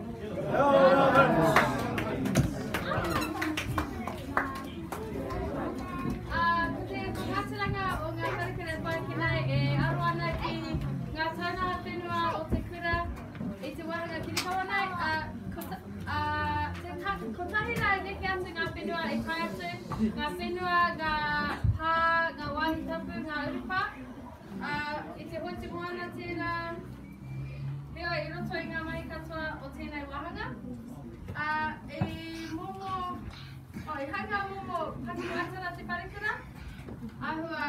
Ko tahi rai neke atu ngā whenua e kai atu, ngā whenua, ngā pā, ngā wāhi tapu, ngā urupa. I te hoi te moana tēnā, reo i roto i ngā mahi katoa o tēnei wahanga. I hanga momo pakimu atara te parekura, ahua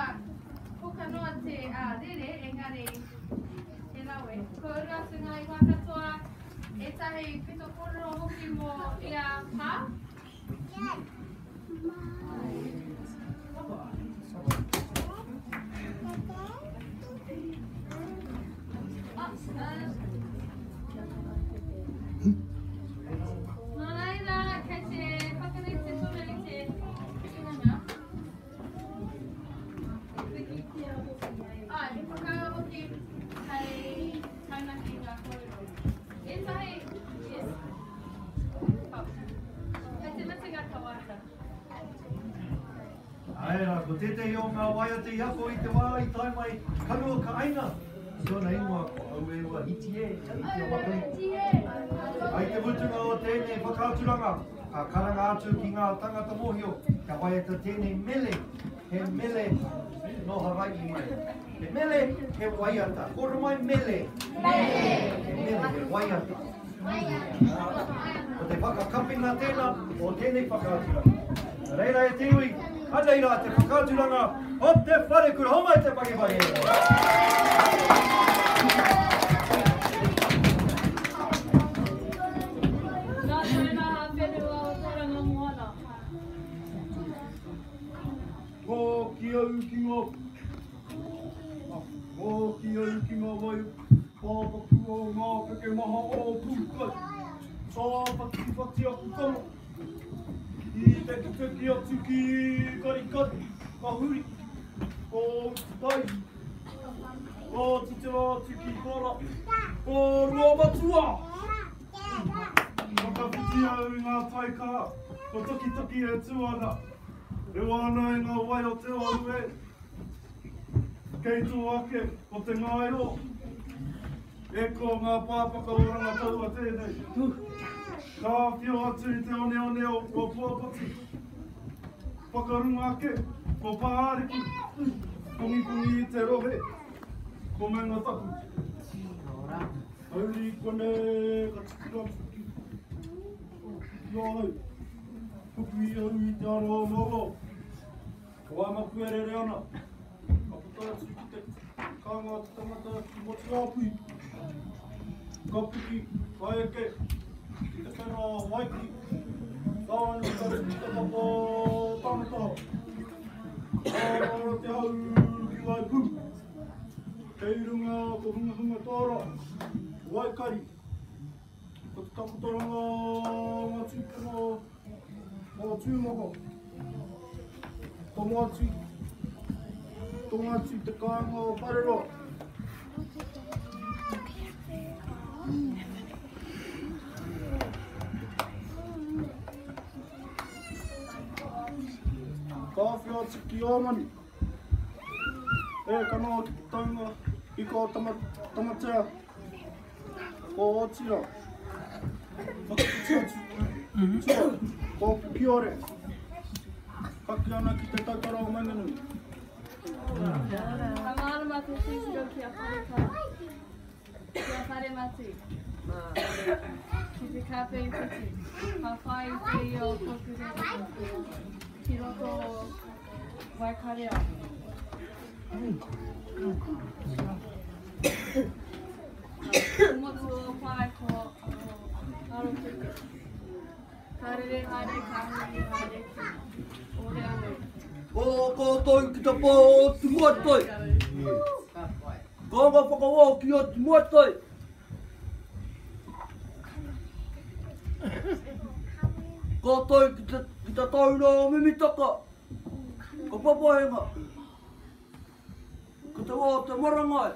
puka noa te rere, engari e naue. Ko uru atu ngā iwa katoa, e tahi pito kōrero hoki mō ia pā. Nō reira, kei te whakanei te tōna i te inanga. He whakau hoki hei taunaki ngā kōrero. E tahi, yes. Hei te miti ngā kawata. Aera, ko tētei o ngā waiate iako i te wā i tai mai kanua ka aina. Tōna ingoa ko au e ua hiti e, hiti o wakui. Ai te mutunga o tēnei whakauturanga, ka karanga atu ki ngā tangata mōhio, ka waiata tēnei mele, he mele no Hawaii mai. He mele, he waiata. Koro mai mele. He mele, he waiata. O te whakakapinga tēnā, o tēnei whakauturanga. Reira e te ui, ateira te whakauturanga, o te wharekura, homa e te pakiwai. Ko ki au ki ngā wai, pāpaku o ngā peke maha o pūkai. Sā whaki aku tamo, i teki atu ki karikari, ka huri, ko tai, ko titira atu ki kora, ko rua matua. Whakawhiti au ngā taika, ko toki e tuana. E wāna e ngā wai o te aru e. Kei tō ake o te ngairo. E ko ngā pāpaka oranga taua tēnei. Ka whio atu i te one o puapati. Whakarunga ake, ko pāriki. Pungi i te rohe. Ko menga tapu. Hauri kone ka tikira puki. Kia au. Kupi au i te aro moro. Ko amaku e rere ana. Ka puta atu ki te kānga te tangata ki moti āpui. Ka puki, ka eke, ki te whenua waiki. Ka anu ka ki te papa tāmata. Ka aro te hau ki wai pū. Kei runga ko hunga tāra. Waikari. Ko te takutoronga ngā tūpuna o tūmoko. Tō ngā tū te kāinga o Parero. Kāwhia tiki o mani. Kanoa ki te taunga i ko tamatea ko Otira. Whakatia ko Piore. Kaki ana ki te tautara o Manganui. Kamara matu tūsiro ki a whareka. Ki a whare matu. Ki te kāpei titi. Ka whai te o kokure. Ki roko waikarea. Motu o whai ko arotuku. Karere hare kahuri hare ki. Ore ame. O koutou ki te pō o te muatoi. Kānga whakawā ki o te muatoi. Koutou ki te tauna o mimitaka. Ka papahenga. Ka te wā te marangai.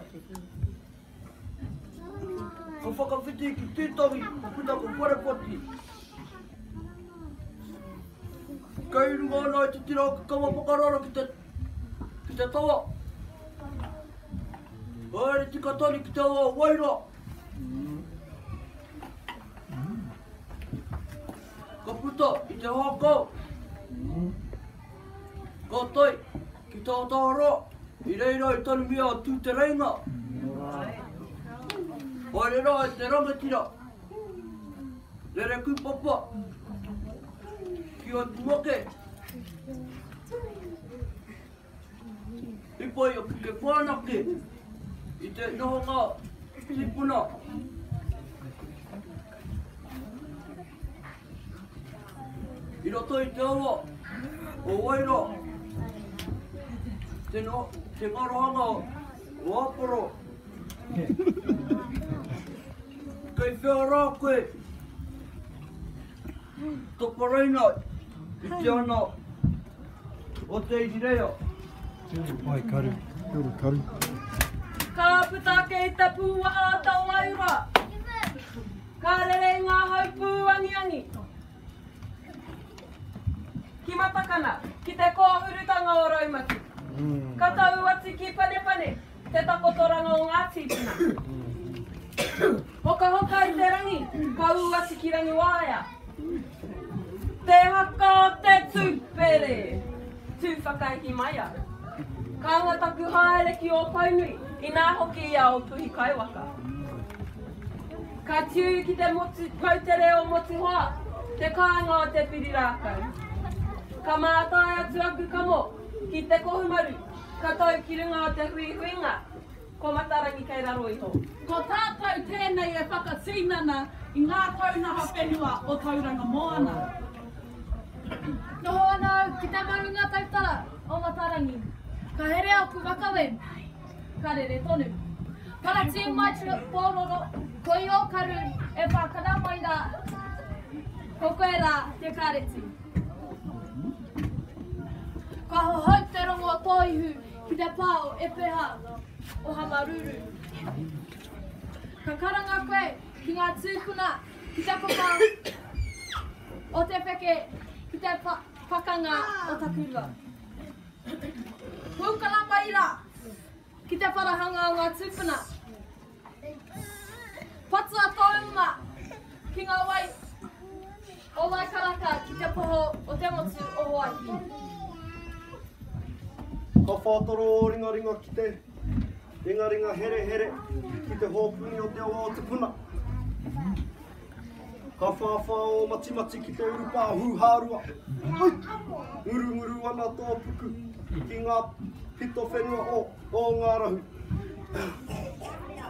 Ka whakawhiti ki tētahi, ka puta ko wharepoti. Kei runga ana i te tira ka kawa pakarara ki te tawa. Haere tika tari ki te awa waira. Ka puta i te hākau. Ka toi ki te atahara. I reira i tanu mea tū te reinga. Haere rā i te rangatira. Rere kupapa. Ki o te moke. I pai o ki ke whanake. I te nohonga tipuna. I roto i te awa o waira. Te ngarohanga o aporo. Kei whia rā koe. Topa reina i te ana o te ihirea. Ai, karu. Karu. Ka putake i te pūa a tau aira. Ka rere ngā haupū angi. Ki matakana, ki te kōhurutanga o Raumati. Ka tau ati ki pane, te takotoranga o ngā tīpuna. Hoka i te rangi, ka ati ki rangi wāia. Te haka o te tūpere, tūwhakaiki maia. Ka ngataku haere ki o Paunui, i nā hoki ia o Tuhi Kaiwaka. Ka tiu ki te mautere o Motuhoa, te kāinga o te Pirirākau. Ka mātai atu aku kamo, ki te kohumaru, ka tau ki runga o te huihuinga, ko matarangi kei raro iho. Ko tātou tēnei e whakatinana i ngā taunaha whenua o tauranga moana. Noho ana ki te marunga tautara o Matarangi. Ka here aku wakawe, ka rere tonu. Parati mai tira pōroro, ko i o karu e whakana mai rā, ko koe rā te kāreti. Ka hohau te rongo o tōihu ki te pāo e peha o Hamaruru. Ka karanga koe ki ngā tūpuna, ki te papa o te wheke, ki te whakanga o Takurua. Pūkala mai rā, ki te parahanga o ngā tūpuna. Patua tōunga, ki ngā wai o Waikaraka, ki te poho o te motu o Hawaii. Ka whātoro o ringa ki te ringa here ki te hōpuni o te awa o te puna. Ka whāwha o mati ki te urupā hūhārua. Nguru ana tō puku ki ngā pito whenua o ngā rahu.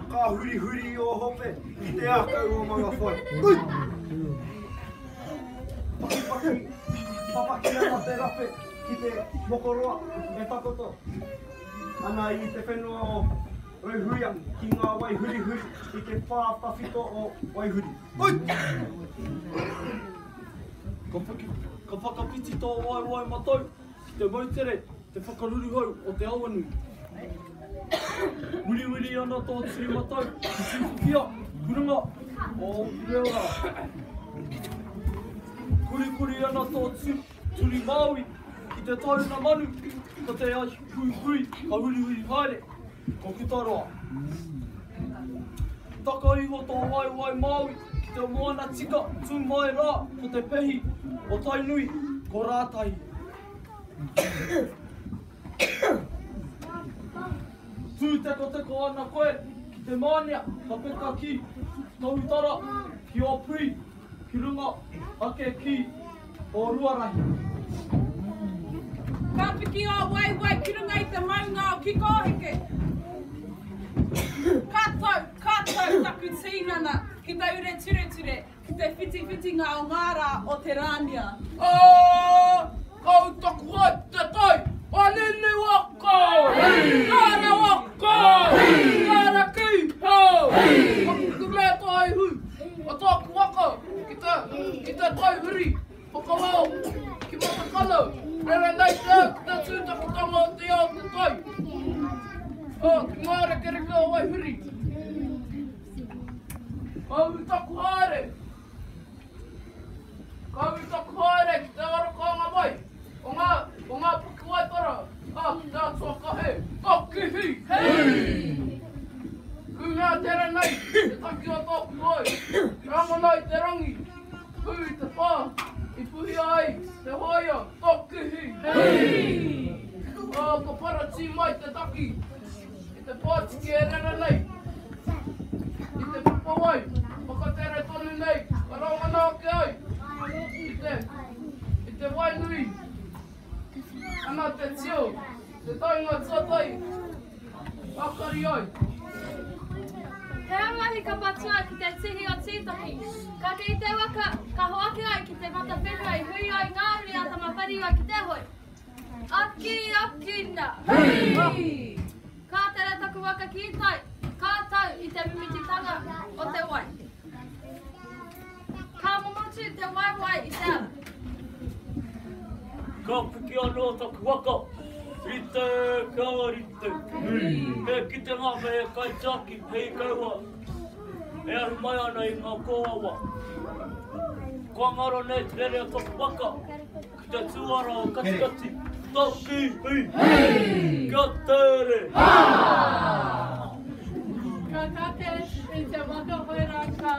Ka huri o hope ki te ākau o mga whai. Papaki ana te rape ki te mokoroa e takoto. Ana i te whenua o Oi huia, ki ngā waihuri huri, i te whātawhito o waihuri. Oi! Ka whakapiti tō wai matau, ki te mautere, te whakaruru hau o te awanui. Wiri ana tō tiri matau, ki tīwhikia, kurunga, o reora. Kuri ana tō turi Māui, ki te tauna manu, ko te hui, ka huri haere, ko kutaroa. Taka iho tō wai Māui, ki te moana tika, tū mai rā, ko te pehi, o tainui, ko rātahi. Tū teko ana koe, ki te mānia, ka peka ki, tautara, ki o pui, ki runga, ake ki, o ruarahi. Ka piki o wai ki runga i te maunga o ki kōheke. Kātou taku tīnana, ki te ure ture, ki te whiti ngā o ngāra o te rānia. Kau taku hoi te toi, anene wako! Kāra wako! Kāra ki hau! Kaku mea toi hu, o tōku wako, ki te toi huri, whakawao, ki matakalo, rere nei te au, ki te tūtaku tama o te au te toi. Ki ngāra kereka o wai huri. Kau taku haere! Kau taku haere ki te warokonga mai. O ngā puki waitara, ki te atua kahe, tokihi! Ku ngā tere nei, te taki o tōku hoi, ranga nei te rangi, hui te pā, i puhi ai, te hoia, tokihi! Ka parati mai te taki, i te pātiki e rena nei, i te papawai, whakatere tonu nei, ka ranga nā ke ai, i te wainui, ana te tio, te tainga tuatai, akari ai. He mahi ka patua ki te tihi o tītahi. Ka ke i te waka, ka hoake ai ki te mata whenua i hui ai ngāuri a tamapariwa ki te hoi. Aki na! Ka tere taku waka ki tai, ka tau i te mimititanga o te wai. Ka momotu te wai i te ala. Ka piki anō taku waka, i te kawarite. Me ki te ngā me kai taki, hei kaua, e aru mai ana i ngā kōawa. Kua ngaro nei te rere o taku waka, ki te tuara o katikati, toki hei, kia tere. Ka kate i te waka hoera ka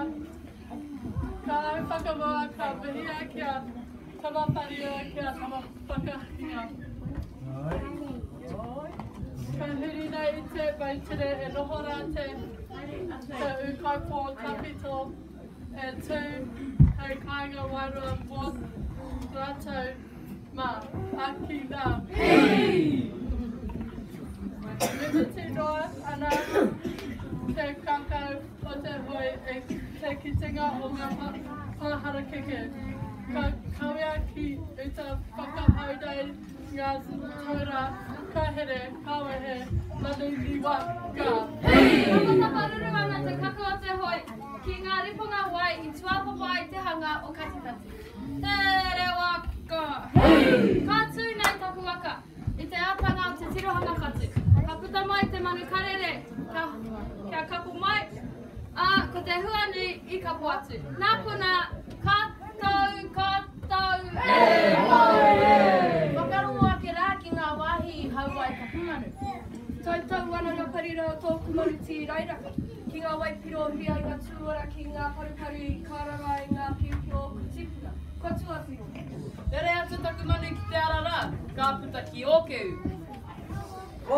whakamoa ka mihia kia tamawharia kia tamawhakahinga. Ka huri nei i te maitere e noho rā te ukaupō tapito e tū hei kāinga wairua mō rātou mā aki nā. Mimiti noa ana te kakau o te hoi e te kitinga o ngā pāhara keke. Ka kawea ki uta whakahaudai ngā taura kahere kawehe lanu ni waka. Ka whakaparuru ana te kaka o te hoi ki ngā riponga wai i tuapapa i te hanga o katikati. Tere waka! Ka tū nei taku waka i te atanga o te tirohanga whatu. Ka puta mai te manu karere, kia kapu mai, ko te huanui i kapu atu. Nā puna, kātou, whakarongoa ke rā ki ngā wāhi i haua i takumanu. Tautau ana ngā parira o tōku maruti i rairaka, ki ngā waipiro hia i ngā tūora ki ngā paruparu i karara i ngā piupio kutipuna. Ko tuapiro. Tere atu takumanu ki te arara, ka puta ki ōkeu.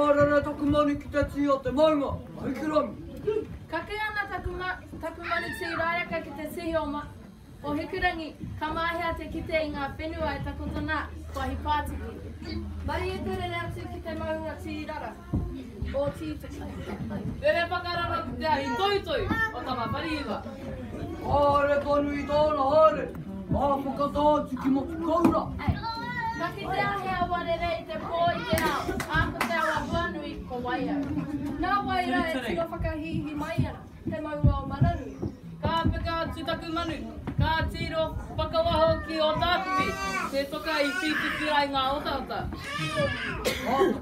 Ārara takumanu ki te tī o te maunga, hikirami. Ka kei ana takumanu tī rairaka ki te tihi o hikurangi, ka mahea te kite i ngā whenua e takotana wahi pātiki. Mari e tere atu ki te maunga tī rara, o tītiki. Tere whakarara ki te ahi toitoi o tamawhariwa. Āre tonu i tōna haere, ā whakatāti ki motu kaura. Taki te ahea warere I te pō I te ao. Ako te awa huanui ko waia. Nā waira e tino whakahihi mai ana. Te maunga o mananui. Ka peka tutaku manu. Ka tiro whakawaho ki o tātuki. Te toka I whitiki ai ngā otauta.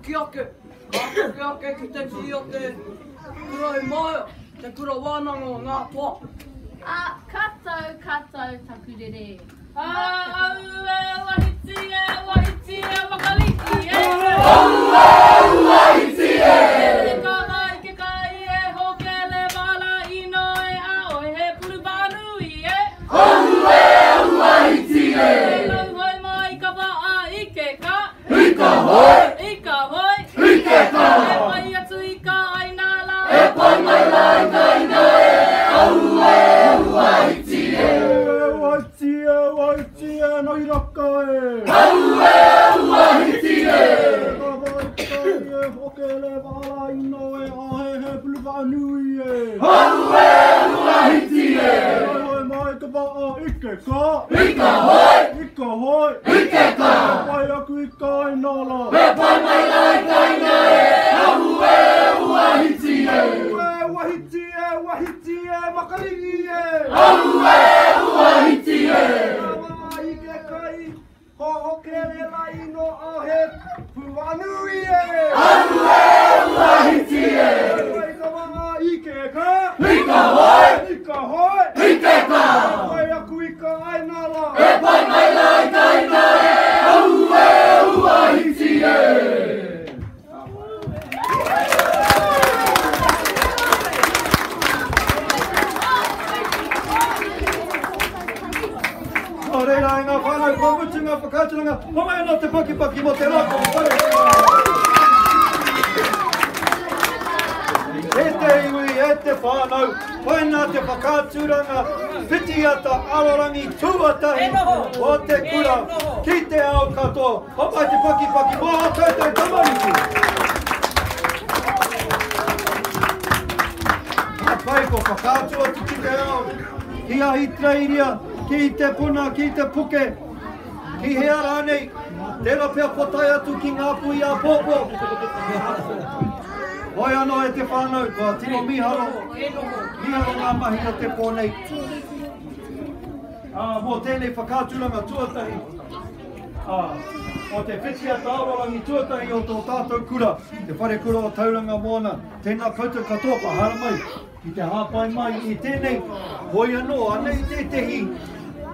Ki ake. Ki ake ki te ti o te kura I maia. Te kura wānanga o ngā toa. Katau takurere. Aue wahiti e makaliki e. Wahiti e. Te kāwai ke kai e hokele wala ino e ao e he puru wānui e. Wahiti e. E lau hoi mai ka waa ike ka. Ika hoi. Ika hoi. Ike ka. E pai atu I ka ainala. E pai mai lai ka ina e. Wahiti e. Wahiti e, noi raka e. Wahiti e. Ka wai e hokele wala ino e ahe he pulu whanui e. Wahiti e. Hoi mai ka waa ike ka. Ika hoi. Ika hoi. Ike ka. Pai aku I ka inala. E pai mai lai ka ina e. Wahiti e. Wahiti e, makariki e. Wahiti e. Kawa ike kai, ho hokele lai no ahe puanui e. Wahiti e. Kai kawa ike ka. Ika hoi. Ika hoi. Ike ka. Pai aku I ka ainala. E pai mai lai ka ina e. Wahiti e. Reira ngā whānau komutu ngā whakāturanga, homai anō te pakipaki mo te rako. E te iwi, e te whānau, whaina te whakāturanga, whitiata arorangi tuatahi o te kura, ki te ao katoa, homai te pakipaki mo a koutou tamariki. Ka pai ko whakātua ki te ao, ki ahi treiria, ki te puna, ki te puke, ki hea rānei, tēnā pia potai atu ki ngā pui a pōpō. Hoi anō e te whānau, kua tino Miharo ngā mahi o te pōnei. Mō tēnei whakāturanga tuatahi, o te whitiata arorangi tuatahi o tō tātou kura, te whare kura o tauranga mōna, tēnā koutou katoa pa haramai, ki te hāpai mai I tēnei, hoi anō, anei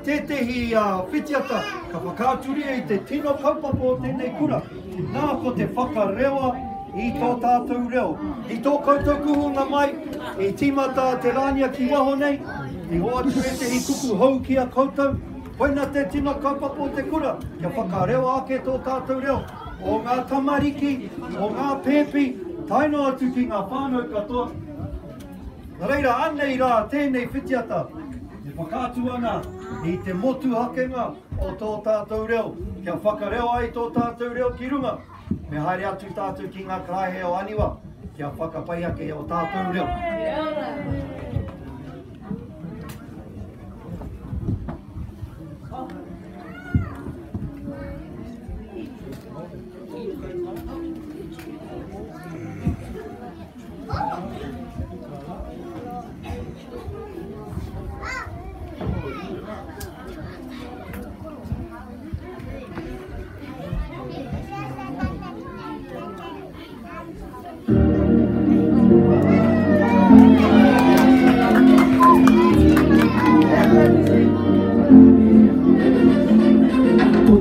Tetehi whitiata, ka whakāturia I te tino kaupapa o tēnei kura. Nā ko te whakarewa I tō tātou reo. I tō koutou kuhunga mai, I tīmata te rānia ki waho nei, I hoa tuetehi kuku hou ki a koutou. Koina te tino kaupapa o te kura, kia whakarewa ake tō tātou reo. O ngā tamariki, o ngā pēpi, taino atu ki ngā whānau katoa. Reira, anei rā tēnei whitiata. Te whakātuanga I te motu hakenga o tō tātou reo. Kia whakareo ai tō tātou reo ki runga. Me haere atu tātou ki ngā karahe o aniwa. Kia whakapai ake o tātou reo.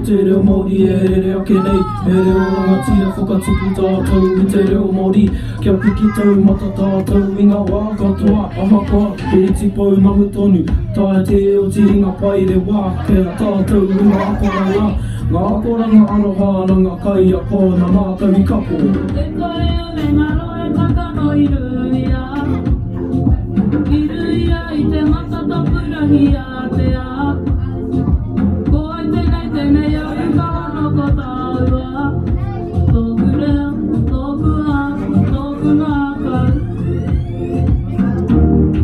Te reo Māori e rere ake nei, e reo ranga tira whakatupu tātou I te reo Māori. Kia piki tau mata tātou I ngā wā katoa, ahakoa, e iti pau namu tonu. Tae te o tiringa pai re wā, kea tātou I ngā akoranga. Ngā akoranga aroha na ngā kai a kōna mātou I kapo. E koe o me ngaro e takano I ruia. I ruia I te matata purahi a te a. Tenei au I whahano ko tāua. Tōku reo, tōku a, tōku ngā kau.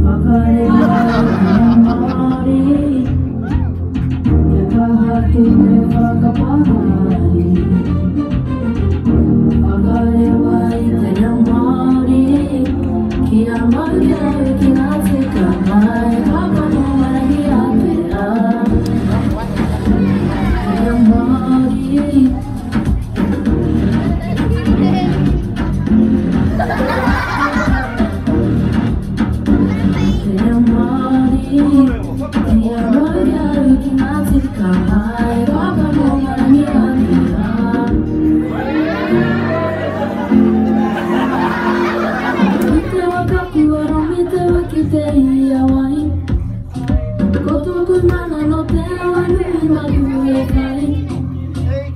Whakarewa Māori. Te kaha haki me whakapahari Whakarewa I te reo Māori Kia maukau ki ngā tika mai Kākano marangi a te a Te reo Māori Te reo Māori Kia maukau ki ngā tika mai Kākano marangi a te a Ki te ia wai Ko tōku mana no te awa nui maku e kai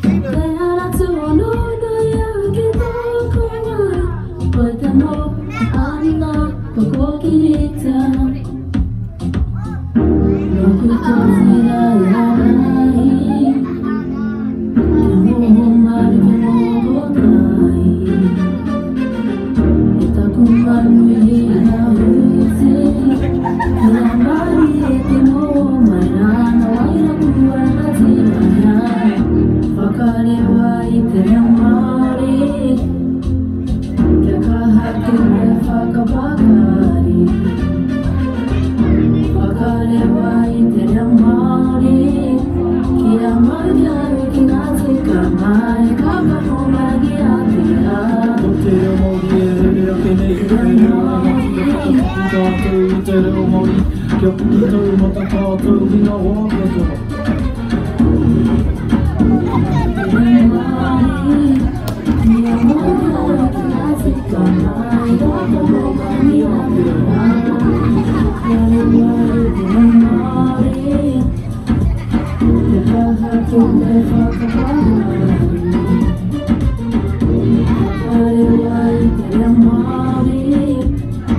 Te aratu o nui au ki tōku mai Koe te mo ana toko ki rita Noku tōsi rai harai Ke moho mari ke moho tai E taku manui na Kura mari e te moa mai rana waira kua na te maia Whakarewa I te reo Māori Kia kahake me whakapakari Whakarewa I te reo Māori Kia maukau ki ngā tika mai Kākano marangi a te a O te reo Māori e rere ake nei Te reo tātou I te reo Māori Kia puki tau mata tātou I ngā wākatoa Te reo Māori Kia maukau ki ngā tika mai Kākano marangi a te a Kia rewa I te reo Māori Kia kahake me whakapahari Whakarewa I te reo Māori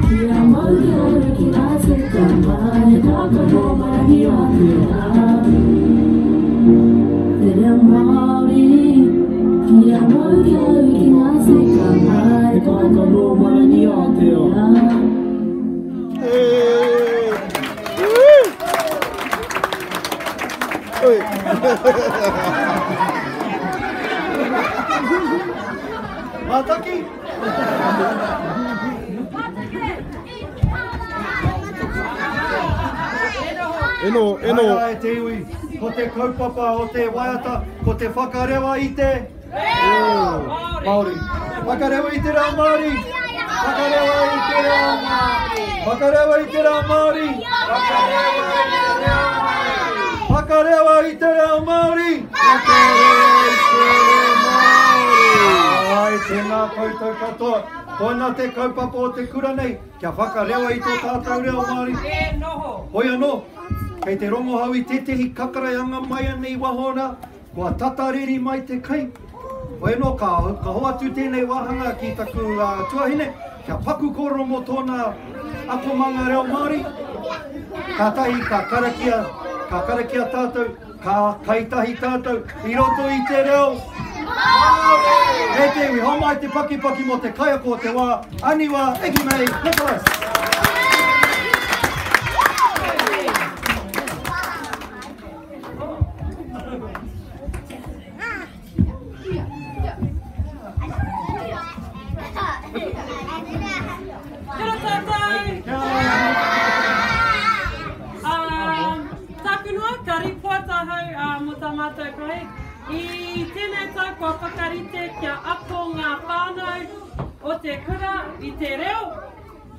Kia maukau ki ngā tika mai Kākano marangi a te a Te reo Māori Kia maukau ki ngā tika mai Kākano marangi a te a Mātaki! Eno. Ai te iwi, ko te kaupapa o te waiata, ko te whakarewa I te Māori. Whakarewa I te reo Māori. Whakarewa I te reo Māori. Whakarewa I te reo Māori. Whakarewa I te reo Māori. Ai, tēnā koutou katoa. Koina te kaupapa o te kura nei, kia whakarewa I tō tātou reo Māori. Hoi anō, kei te rongo hau I tetehi kakaraianga mai anei wahona, kua tatariri mai te kai. Hoi anō, ka hoatu tēnei wahanga ki taku tuahine, kia paku koro mo tōna akomanga reo Māori. Ka tahi, ka karakia tātou, ka kaitahi tātou, I roto I te reo Māori! E te iwi, hau mai te paki mo te kaiako o te wā, aniwa, eki mei, Nicholas! Kia tātou! Tākunua, ka ripua tāhau mo tā mātou kai. I tēnei tau kua whakarite kia ako ngā whānau o te kura I te reo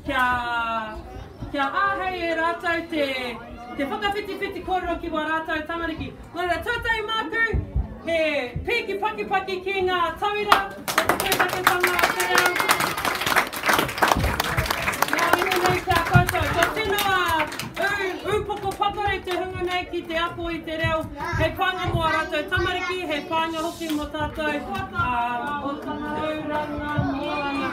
kia āhei e rātou te whakawhiti kōrero ki wā rātou tamariki. Nō reira, tūtai māku, he piki paki ki ngā tauira, o te pūtaketanga o te reo. Nā iho nei kia koutou, ko tēnua upoko pakore te hunga nei ki te apo I te reo. Hei pānga mo a rātou tamariki, hei pānga hoki mo tātou o tauranga moana.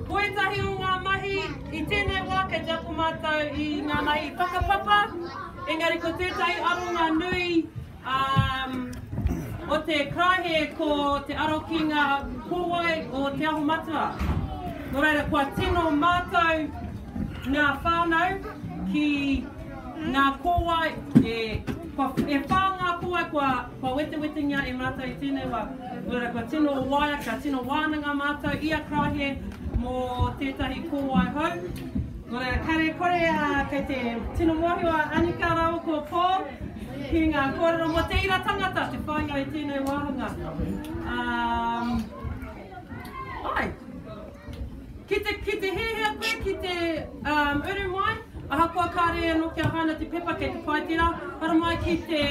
Poetahi o ngā mahi, I tēnei wā kei te ako mātou I ngā mahi whakapapa. Engari ko tētai aronga nui o te krahe ko te aro ki ngā kōwai o te aho matua. Nō reira, kua tino mātou ngā whānau ki ngā koa e whānga koa kua wete ngia e mātou i tēnei wā. Ora kua tino o waia, ka tino wānanga mātou i a krahe mō tētahi koa hau. Ora kare kore kei te tino mohiwa Anika rau ko Pō, ki ngā kōrero mo te ira tangata, te whānga i tēnei wāhanga. Ai, ki te hehea koe, ki te uru mai, aha kua kāre anō kia hana te pepa kei te paitira, hara mai ki te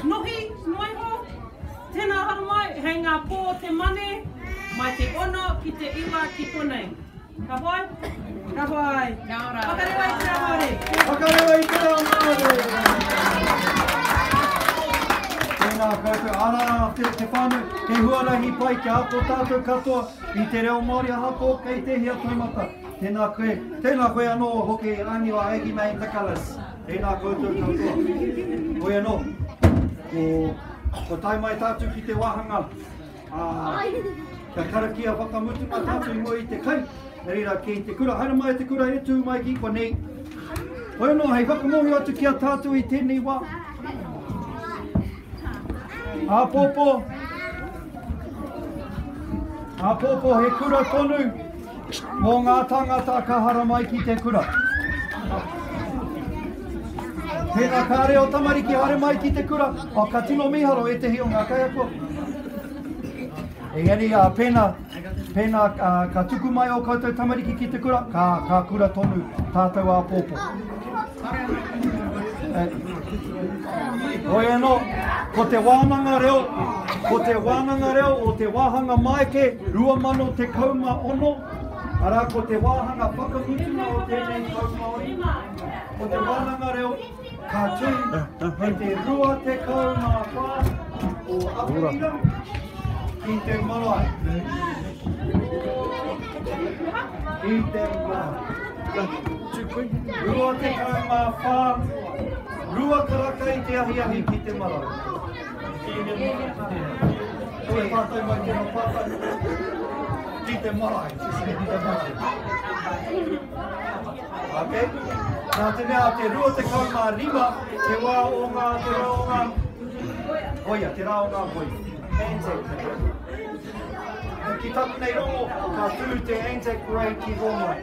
nohi, noiho, tēnā hara mai, hei ngā pō te mane, mai te ono ki te iwa ki konei. Ka wai? Ka wai. Kia ora. Whakarewa i te rā Māori. Whakarewa i te rā Māori. Tēnā koutou, ara te whānau, kei huarahi pai ki ato tātou katoa i te reo Māori ahako kei te hia taumata. Tēnā koe anō hoki aniwa egi mai takalas. Tēnā koutou katoa. Koe anō, ko tai mai tātou ki te wāhanga. Kia karakia whakamutu mai tātou i moi i te kai. Reira ki te kura, haere mai te kura e tū mai ki koe nei. Koe anō, hei whakamohi atu ki a tātou i tēnei wā. Āpōpō he kura tonu mō ngā tangata ka hara mai ki te kura. Tēnā ka reo tamariki hara mai ki te kura, ka tino miharo e te hi o ngā kaiako. Engari, pēnā ka tuku mai o koutou tamariki ki te kura, ka kura tonu tātou āpōpō. Oi anō, ko te wānanga reo o te wāhanga maike, 2016, ara ko te wāhanga whakamutuna o tēnei kaumaori. Ko te wānanga reo, ka tū, he te 24 o Apirira, ki te marae. Ki te marae. 24 Rua karaka i te ahi ki te marae. Koe whātai mai te whātai. Ki te marae. Ok? Nā te mea te 25, te wā o ngā, te rā o ngā hoia, te rā o ngā hoia. Anzac. Ki taku nei rongo, ka tū te Anzac Parade ki Rongai.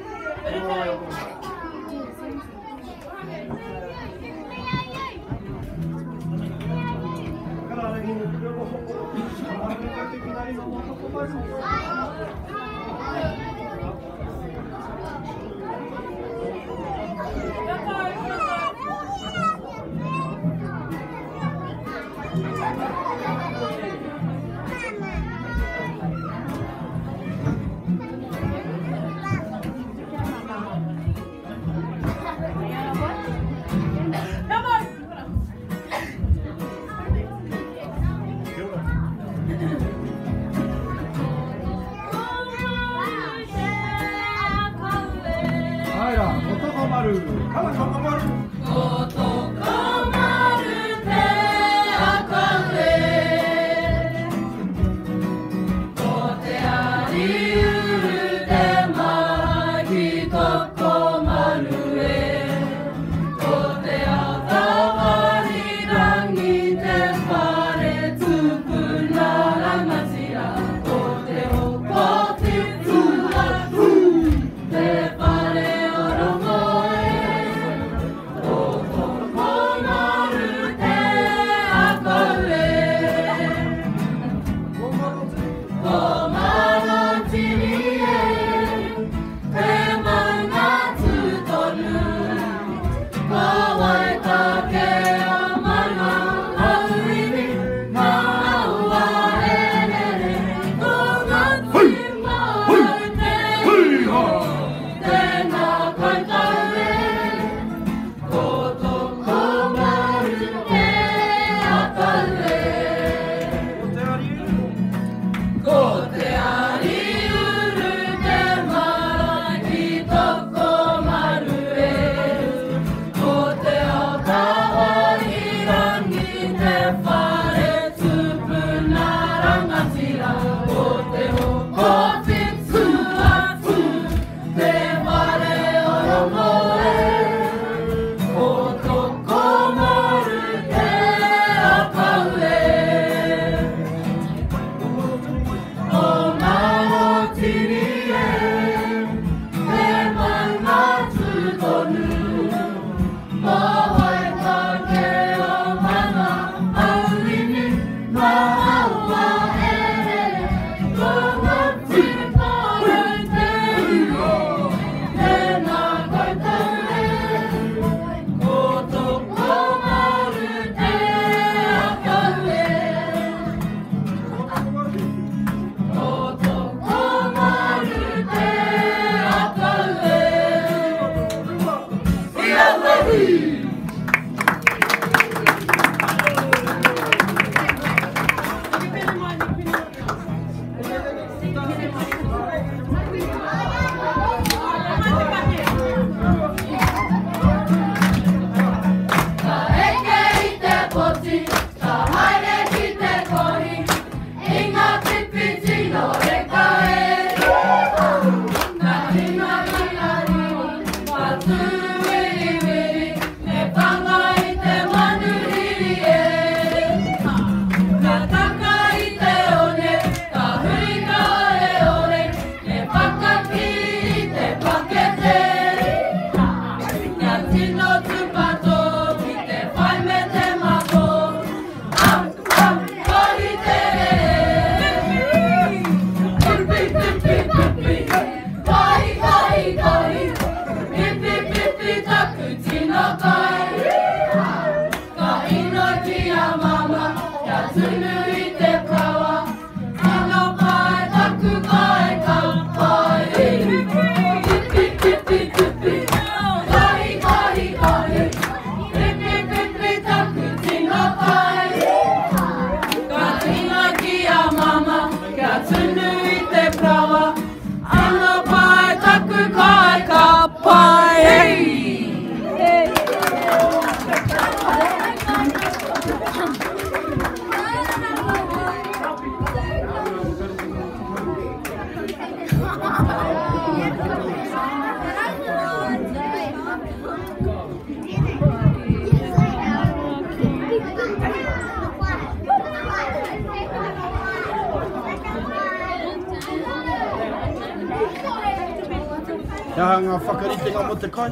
Te aha ngā whakaritenga mo te kai.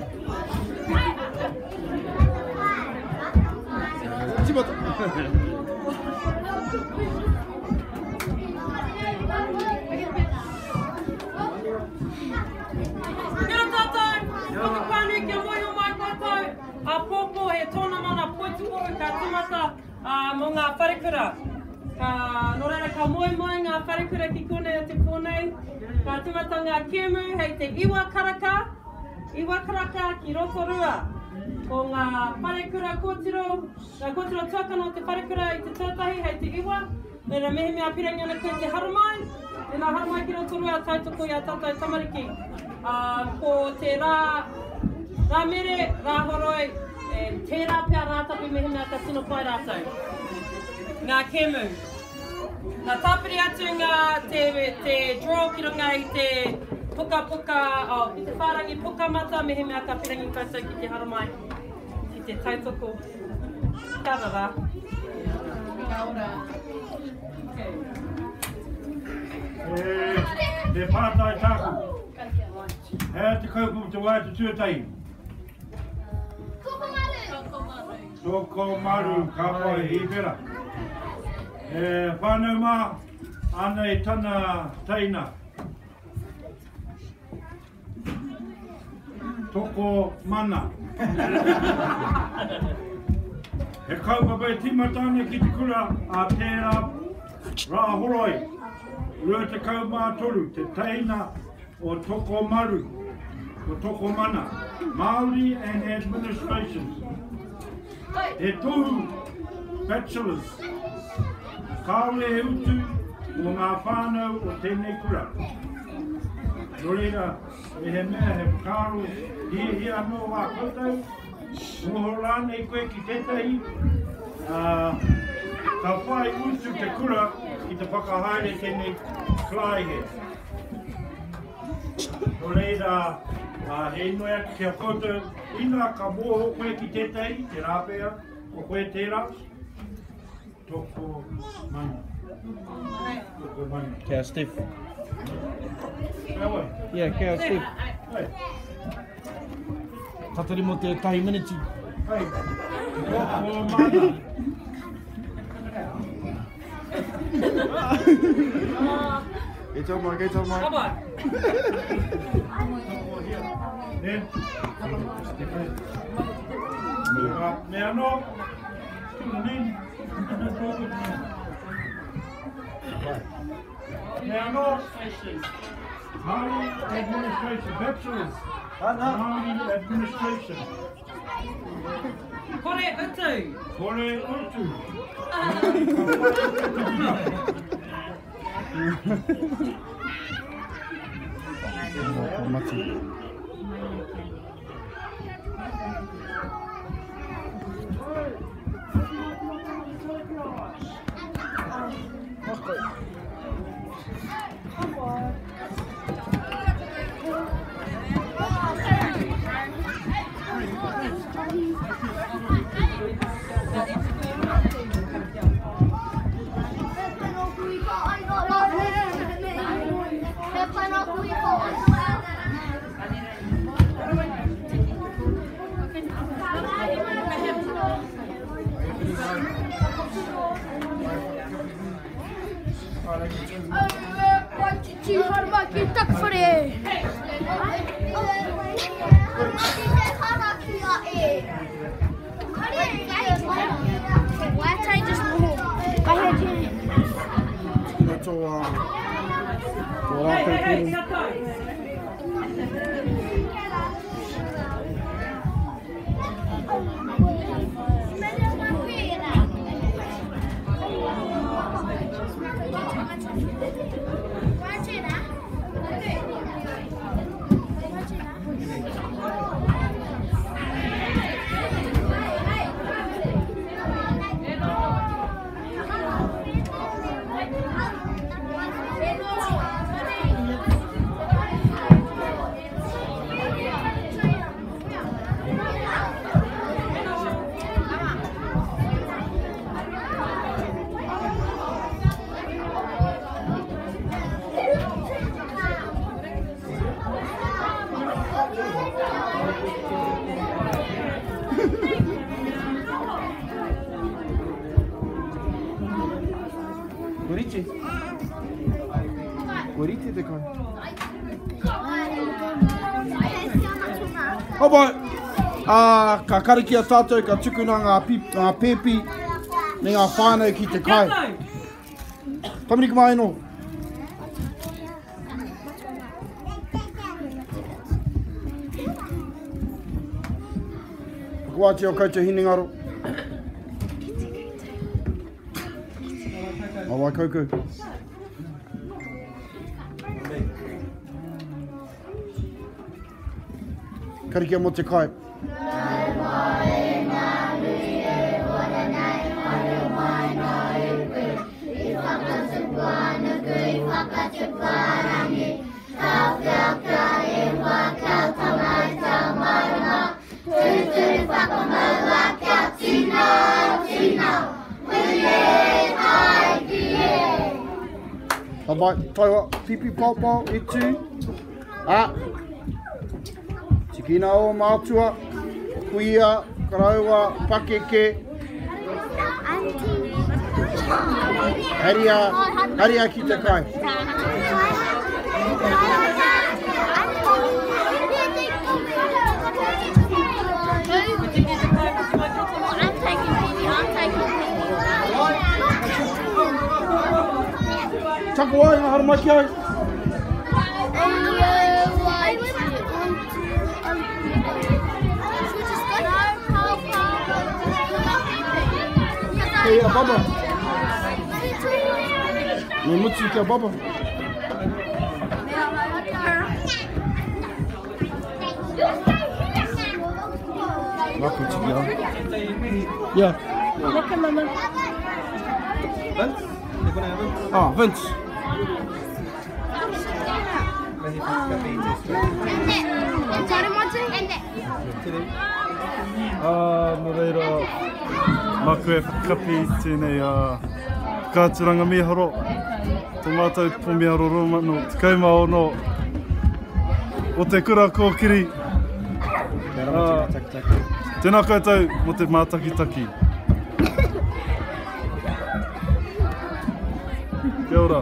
Timota. Kia tātou, whaka pānui kia mohi o mai koutou. A pōpō he tōna mana poituporu ka tumata mo ngā wharekura. No reira ka moe ngā wharekura ki konei o te pōnei. Ka tumata ngā kemu hei te iwa karaka ki rotorua. Ko ngā wharekura kōtiro tuakana o te wharekura i te tōtahi hei te iwa. Reira mehe mea pirangi ana koe te haramai. E nā haramai ki rotorua tautoko i a tātou tamariki. Ko te rā mere, rā horoi, tērā pia rātapi mehe mea ka tino pai rātou. Ngā kemu. Nā tāpiri atu ngā te draw ki runga i te puka, i te whārangi puka mata, mehe mea ka pirangi koutou ki te haramai, ki te tautoko. Kia rara. Kia ora. Te pātai tāku. Hea te kaupu te wai te tuatai. Toko maru, ka pai i pera. Whānau mā, ana e tana taina. Toko mana. He kaupapa e timatane ki te kura a tērā rā horoi. Rua te kaupā toru, te taina o toko maru, o toko mana. Māori and administration. He tohu bachelors. Kaole he utu o ngā whānau o tēnei kura. Nō reira, e he mea he whakaro hi anō wā koutou. Noho rānei koe ki tētahi. Ka whai utu te kura ki te whakahaere tēnei klai he. Nō reira, he inoe atu kia koutou. Ina ka mōho koe ki tētahi, te rāpea, o koe tērā. Toko mana. Toko mana. Kia Steve. Kia wai? Yeah, kia Steve. Hei. Tatari mo te tahi miniti. Hei. Toko mana. Kei tau mai, kei tau mai. Kapai. Mea no. Tuna nini. Now, no, Māori administration, bachelors, Māori administration. Kore utu. Kore utu. Mati. Tack för det! rite? Koe rite te kai? Hapa, ka kariki a tātou, ka tukuna ngā pēpi, me ngā whānau ki te kai. Tamariki mai no. Wāti o koutou hinengaro. Awai koukou. Karikia mo te kai. Abai, taiwa, pipi pau e tū. Tikina o mātua, kuia, karaua, pakeke. Haria ki te kai. Taku ai, ngā haramaki ai. Hei a baba. Me mutu ki a baba. Waku tiki a. Yeah. Look at mama. Vince? Vince. No reira, maku e whakapi tēnei whakaaturanga Miharo. Tō mātou po Miharo Roma no te kaumao no o te kura kōkiri. Tēnā koutou mo te mātakitaki. Kia ora.